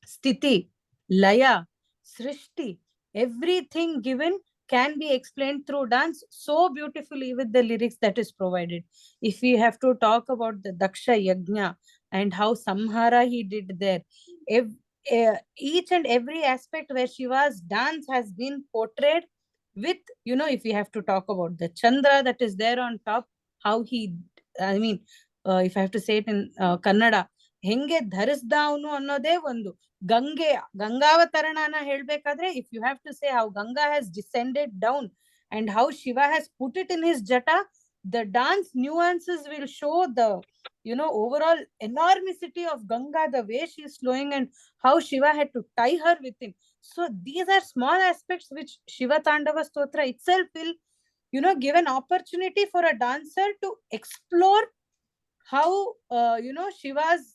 E: Sthiti, Laya, Srishti, everything given can be explained through dance so beautifully with the lyrics that is provided. If we have to talk about the Daksha Yajna and how Samhara he did there, each and every aspect where Shiva's dance has been portrayed with, if we have to talk about the Chandra that is there on top, how he, if I have to say it in Kannada, ಹೆಂಗೆ ಧರಿಸ್ದ ಅವನು ಅನ್ನೋದೇ ಒಂದು ಗಂಗಾವತರಣನ ಹೇಳ್ಬೇಕಾದ್ರೆ, if you have to say how Ganga has descended down and how Shiva has put it in his jata, the dance nuances will show the overall enormity of Ganga, the way she is flowing and how Shiva had to tie her with him. So these are small aspects which Shiva Tandava Stotra itself will give an opportunity for a dancer to explore how Shiva's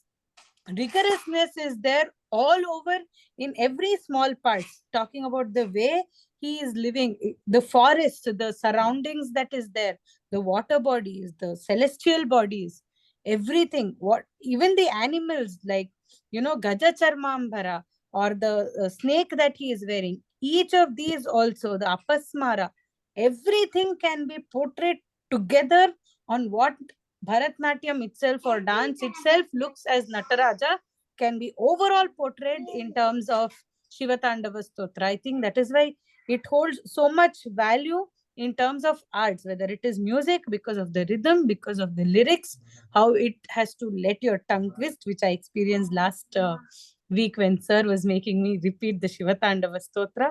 E: rigorousness is there all over in every small parts, talking about the way he is living, the forest, the surroundings that is there, the water bodies, the celestial bodies, everything, what even the animals like Gaja Charmambara or the snake that he is wearing, each of these also, the Apasmara, everything can be portrayed together on what Bharatnatyam itself or dance itself looks as Nataraja can be overall portrayed in terms of Shiva Tandava Stotra. I think that is why it holds so much value in terms of arts, whether it is music because of the rhythm, because of the lyrics, how it has to let your tongue twist, which I experienced last week when sir was making me repeat the Shiva Tandava Stotra.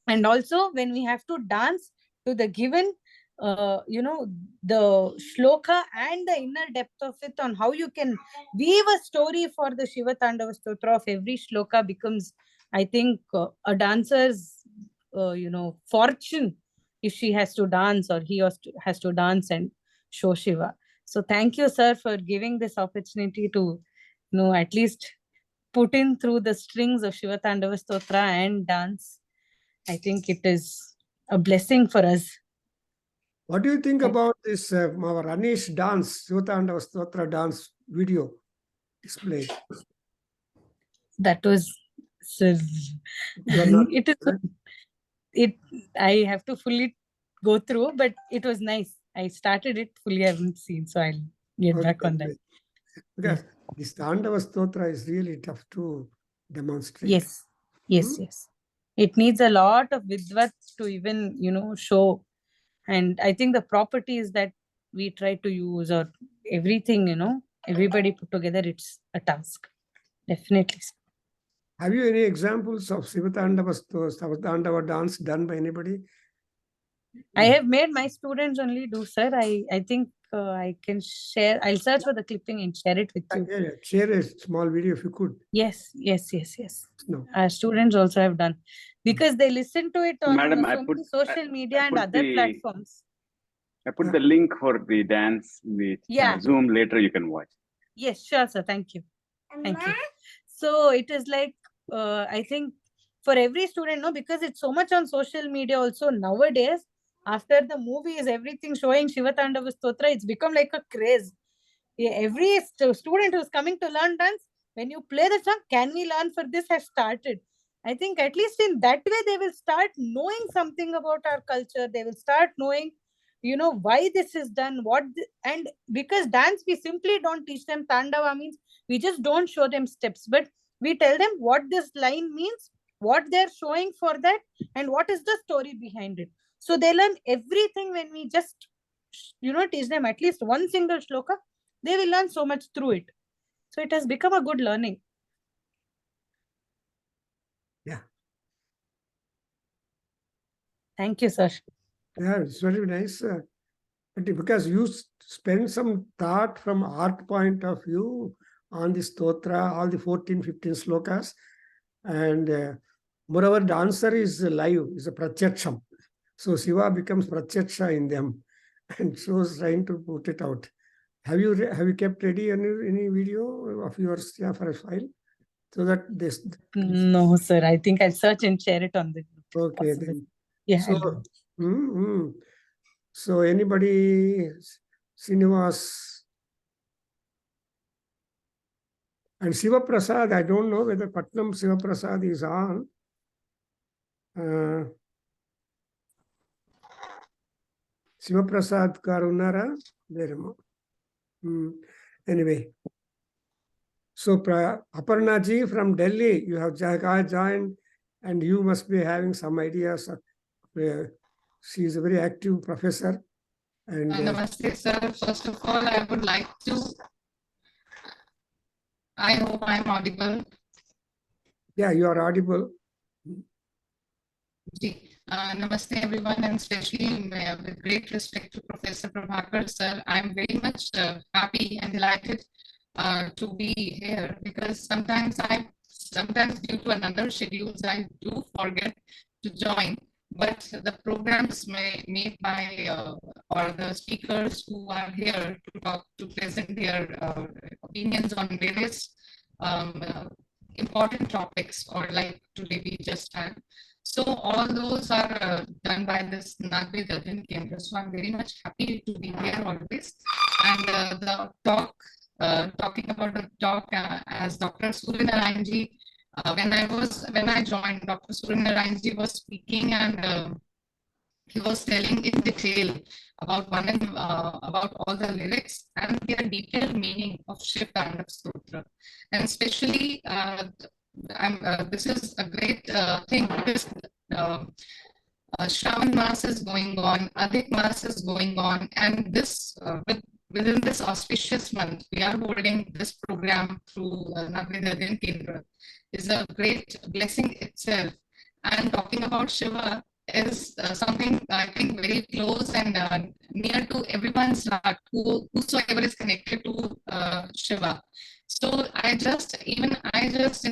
E: And also when we have to dance to the given, the shloka and the inner depth of it, on how you can weave a story for the Shiva Tandava Stotra of every shloka becomes, I think, a dancer's, fortune if she has to dance or he has to dance and show Shiva. So thank you, sir, for giving this opportunity to, at least put in through the strings of Shiva Tandava Stotra and dance. I think it is a blessing for us.
A: What do you think about this our Anish dance, Shiva Tandava Stotra dance video displayed?
E: That was, sir,
A: You are not,
E: it is, I have to fully go through, but it was nice. I started it fully, I haven't seen, so I'll get back on that.
A: Because this Tandava Stotra is really tough to demonstrate.
E: Yes, yes. It needs a lot of vidvat to even, show. And I think the properties that we try to use, or everything, everybody put together, it's a task. Definitely.
A: Have you any examples of Shiva Tandava dance done by anybody?
E: I have made my students only do, sir. I think I can share. I'll search for the clipping and share it with you.
A: Yeah. Share a small video if you could.
E: Yes.
A: No.
E: Our students also have done, because they listen to it on
B: Madam,
E: so many social media and
B: put
E: other
B: the-
E: platforms.
B: I put the link for the dance in the Zoom later. You can watch.
E: Yes, sure, sir. Thank you. Thank you. So it is like, I think for every student, no, because it's so much on social media also nowadays. After the movies, everything showing Shiva Tandava Stotra, it's become like a craze. Yeah, every student who's coming to learn dance, when you play the song, can we learn for this, has started. I think at least in that way, they will start knowing something about our culture. They will start knowing, why this is done, and because dance, we simply don't teach them. Tandava means we just don't show them steps, but we tell them what this line means, what they're showing for that, and what is the story behind it. So they learn everything when we just, teach them at least one single shloka. They will learn so much through it. So it has become a good learning.
A: Yeah.
E: Thank you, sir.
A: Yeah, it's very nice. Because you spend some thought from art point of view on the stotra, all the 14, 15 slokas. And moreover, dancer is live, is a pratyaksham. So Shiva becomes pratyaksha in them. And so is trying to put it out. Have you kept ready any video of yours for a file? So that this.
E: No, sir. I think I'll search and share it on the group.
A: Okay, then.
E: Yeah.
A: So anybody, Srinivas and Shiva Prasad, I don't know whether Patnam Shiva Prasad is on. Shiva Prasad Karunara, there. Anyway. So Aparna ji from Delhi, you have joined, and you must be having some ideas. She is a very active professor. And
F: Namaste, sir. First of all, I would like to. I hope I am audible.
A: Yeah, you are audible.
F: Namaste, everyone, and especially with great respect to Professor Prabhakar, sir. I'm very much happy and delighted to be here, because sometimes due to another schedules, I do forget to join. But the programs made by or the speakers who are here to present their opinions on various important topics, or like today we just had. So all those are done by this Nagve Jadin Kendra. So I'm very much happy to be here always. And the talk, talking about the talk as Dr. Suryanarayana ji, when I joined, Dr. Suryanarayana ji was speaking, and he was telling in detail about about all the lyrics and their detailed meaning of Shiva Tandava Stotram. And especially, this is a great thing, because Shravan Mass is going on, Adhyayana Mass is going on, and this with within this auspicious month, we are holding this program through Adhyayana Kendra is a great blessing itself. And talking about Shiva is something I think very close and near to everyone's heart, whosoever is connected to Shiva. So I just in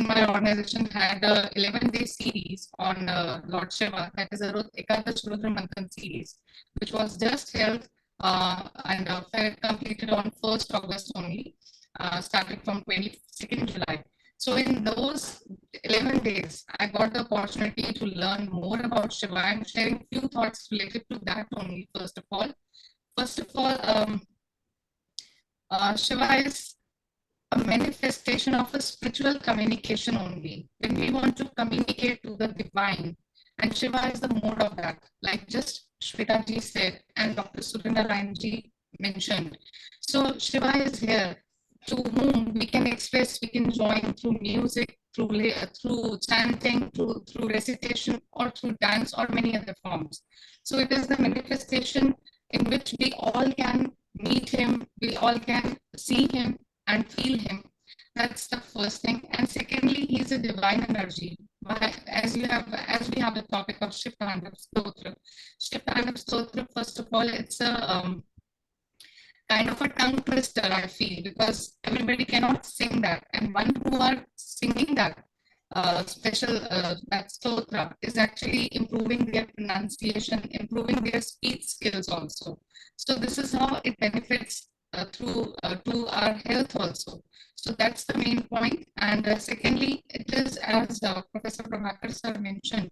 F: my organization had a 11-day series on Lord Shiva, that is a Ekadash Rudra Manthan series, which was just held and completed on 1st August only, starting from 22nd July. So in those 11 days, I got the opportunity to learn more about Shiva. I'm sharing few thoughts related to that only. First of all, Shiva is a manifestation of a spiritual communication only. When we want to communicate to the divine, and Shiva is the mode of that, like just Shweta ji said, and Dr. Suryanarayana ji mentioned. So Shiva is here, to whom we can express, we can join through music, through chanting, through recitation, or through dance, or many other forms. So it is the manifestation in which we all can meet him, we all can see him and feel him. That's the first thing. And secondly, he's a divine energy. As we have the topic of Shiva Tandava Stotram. Shiva Tandava Stotram, first of all, it's a kind of a tongue twister, I feel, because everybody cannot sing that. And one who are singing that that stotra is actually improving their pronunciation, improving their speech skills also. So this is how it benefits to our health also. So that's the main point. And secondly, it is, as Professor Prabhakar sir mentioned,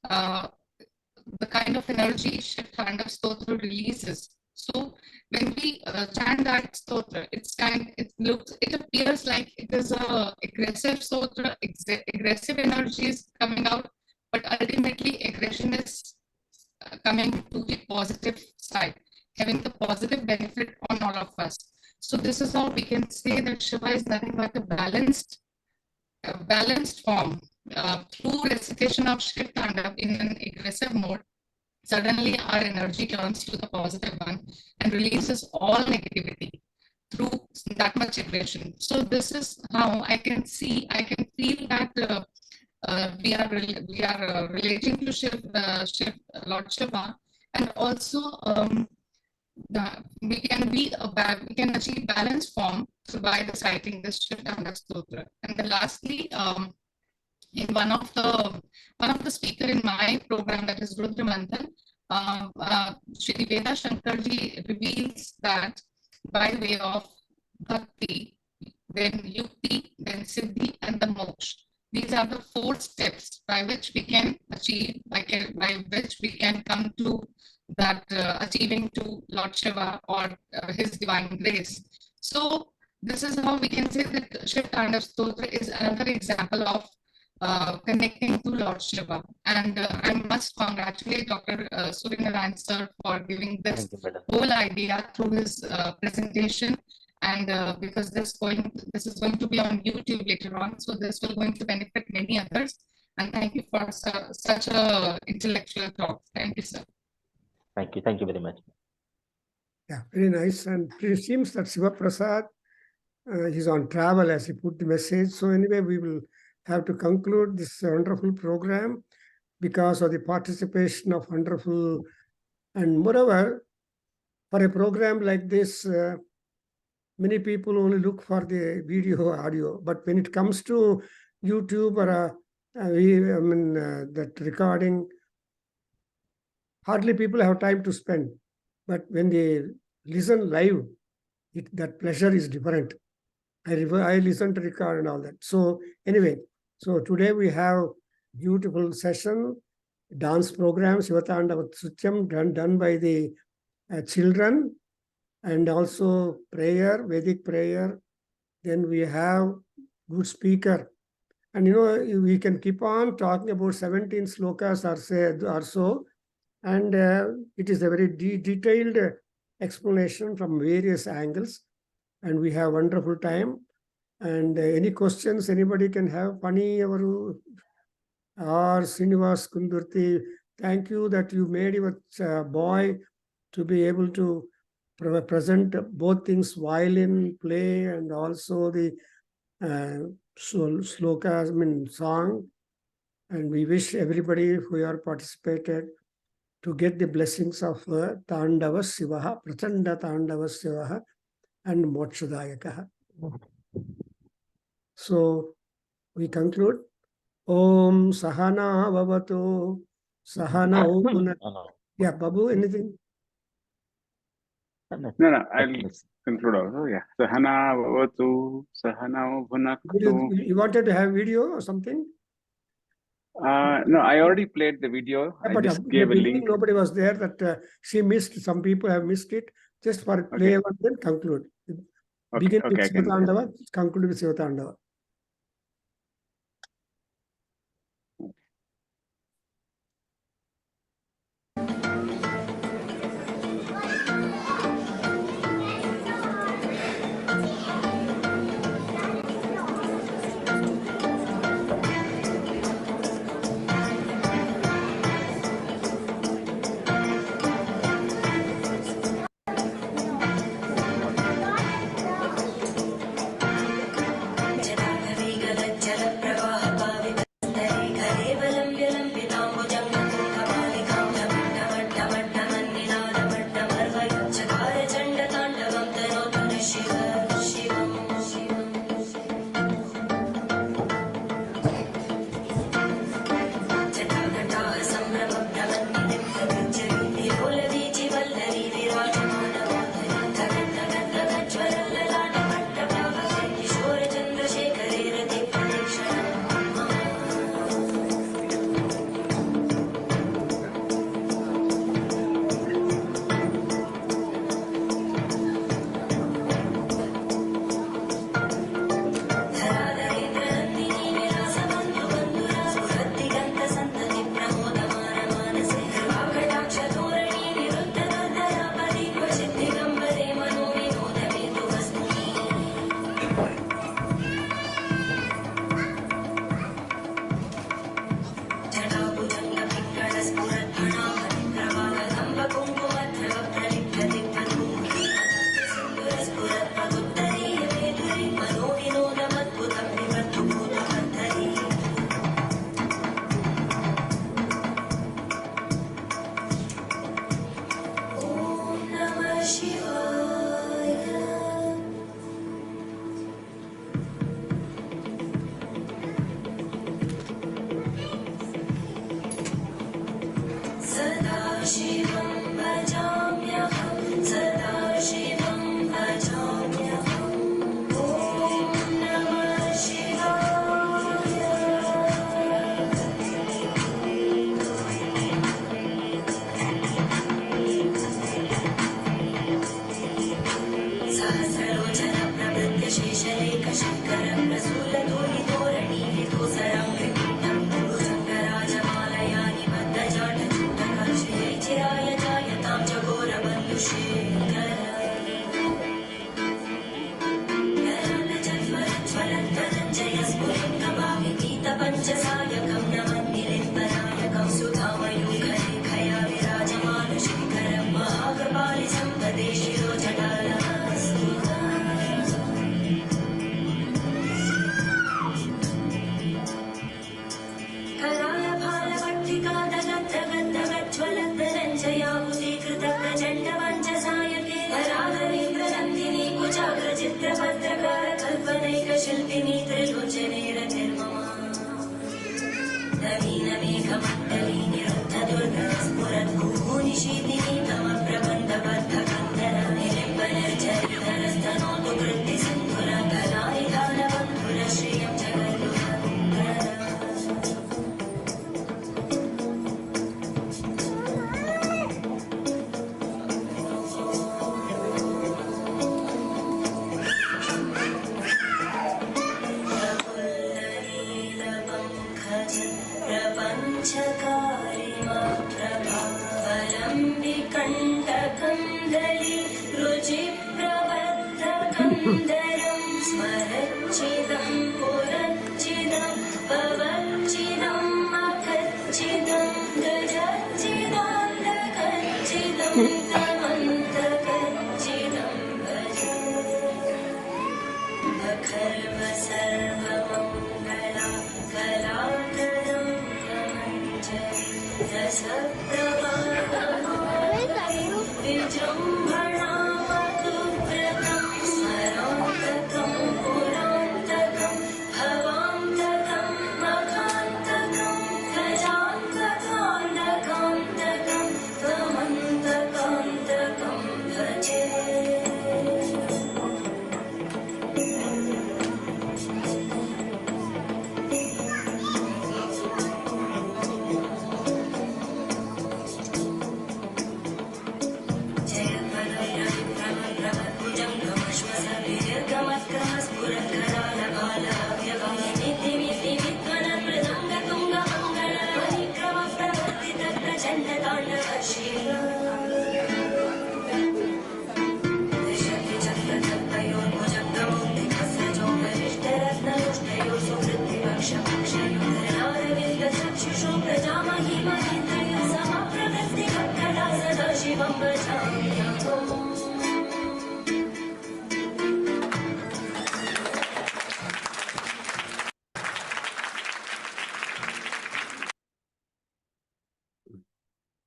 F: the kind of energy Shiva Tandava Stotra releases. So when we chant that stotra, it appears like it is a aggressive stotra, aggressive energy is coming out, but ultimately aggression is coming to the positive side, having the positive benefit on all of us. So this is how we can say that Shiva is nothing but a balanced form. Through recitation of Shiva Tandava in an aggressive mode, suddenly our energy turns to the positive one and releases all negativity through that much aggression. So this is how I can feel that we are relating to Lord Shiva, and also we can achieve balance form by reciting this Shiva Tandava Stotra. And then lastly, in one of the speaker in my program, that is Rudra Manthan, Shri Veda Shankarji reveals that by way of bhakti, then yukti, then siddhi, and the moksha. These are the 4 steps by which we can achieve, by which we can come to that achieving to Lord Shiva or his divine grace. So this is how we can say that Shiva Tandava Stotra is another example of connecting to Lord Shiva. And I must congratulate Dr. Suryanarayana sir for giving this whole idea through his presentation. And because this is going to be on YouTube later on, so this will going to benefit many others. And thank you for such a intellectual talk. Thank you, sir.
D: Thank you very much.
A: Yeah, very nice. And it seems that Shiva Prasad is on travel, as he put the message. So anyway, we will have to conclude this wonderful program because of the participation of wonderful, and moreover, for a program like this, many people only look for the video, audio, but when it comes to YouTube or that recording, hardly people have time to spend. But when they listen live, that pleasure is different. I listen to record and all that. So anyway, so today we have beautiful session, dance program, Shiva Tandava Stotram done by the children, and also prayer, Vedic prayer. Then we have good speaker. And we can keep on talking about 17 slokas or so. And it is a very detailed explanation from various angles. And we have wonderful time. And any questions anybody can have? Pani Avaru or Srinivas Kundurti, thank you that you made your boy to be able to present both things, violin play and also the slokas, song. And we wish everybody who are participated to get the blessings of Tandava Shivaha, Prachanda Tandava Shivaha, and Mokshadayakaha. So we conclude. Om Sahana Vavatu Sahana Opuna. Yeah, Babu, anything?
B: No, I'll conclude also. Yeah. Sahana Vavatu Sahana Bhunaktu.
A: You wanted to have video or something?
B: No, I already played the video.
A: Yeah,
B: I
A: but
B: just
A: in the
B: gave a
A: beginning,
B: link.
A: nobody was there that she missed. Some people have missed it. Just for play and then conclude. Begin with Shiva Tandava, conclude with Shiva Tandava.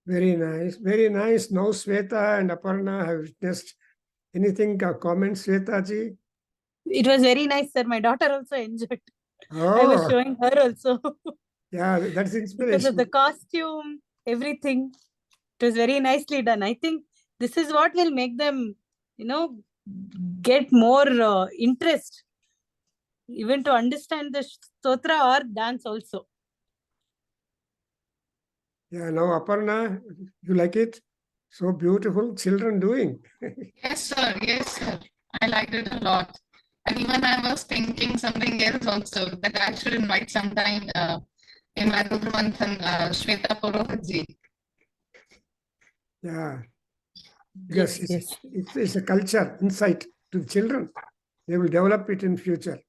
A: Very nice, very nice. Now Sweta and Aparna have witnessed anything, comments, Sweta ji?
E: It was very nice, sir. My daughter also enjoyed. I was
A: Oh,
E: showing her also
A: yeah, that's
E: because of
A: inspiration.
E: the costume, everything. It was very nicely done. I think this is what will make them, get more interest, even to understand the stotra or dance also.
A: Yeah, now Aparna, you like it? So beautiful, children doing.
F: Yes, sir. Yes, sir. I liked it a lot. And even I was thinking something else also, that I should invite sometime in my Rudramanthan, Shweta Purohitji.
A: Yeah, because
E: Yes.
A: it's a culture insight to the children. They will develop it in future.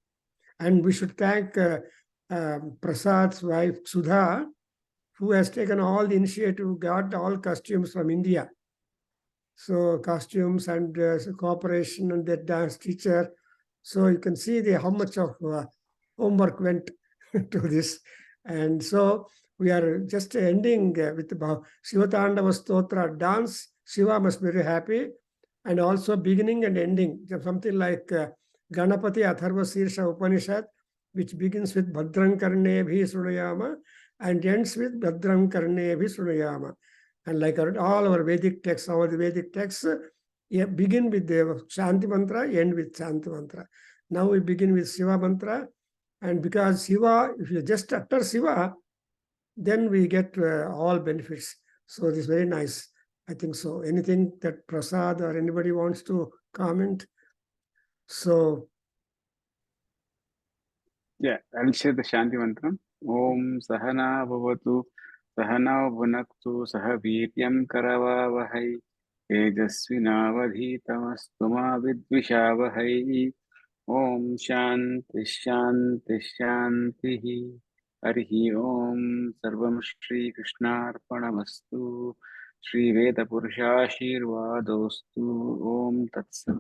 A: And we should thank Prasad's wife, Sudha, who has taken all the initiative, got all costumes from India. So costumes and cooperation and the dance teacher. So you can see how much of homework went to this. And so we are just ending with Shiva Tandava Stotra dance. Shiva must be very happy. And also beginning and ending, something like Ganapati Atharva Sirsha Upanishad, which begins with Bhadram Karne Bhi Srunayama and ends with Bhadram Karne Bhi Srunayama. And like all our Vedic texts, all the Vedic texts begin with the Shanti Mantra, end with Shanti Mantra. Now we begin with Shiva Mantra. And because Shiva, if you just utter Shiva, then we get all benefits. So it is very nice. I think so. Anything that Prasad or anybody wants to comment? So.
B: Yeah, I'll share the Shanti Mantram. Om Sahana Bhavatu Sahana Bhunaktu Saha Viryam Karavavahai Tejasvinavadhitamastu ma Vidvishavahai Om Shanti Shanti Shanti Harihi Om Sarvam Shri Krishnarpanamastu Shri Veda Purusha Shirvadostu Om Tat Sat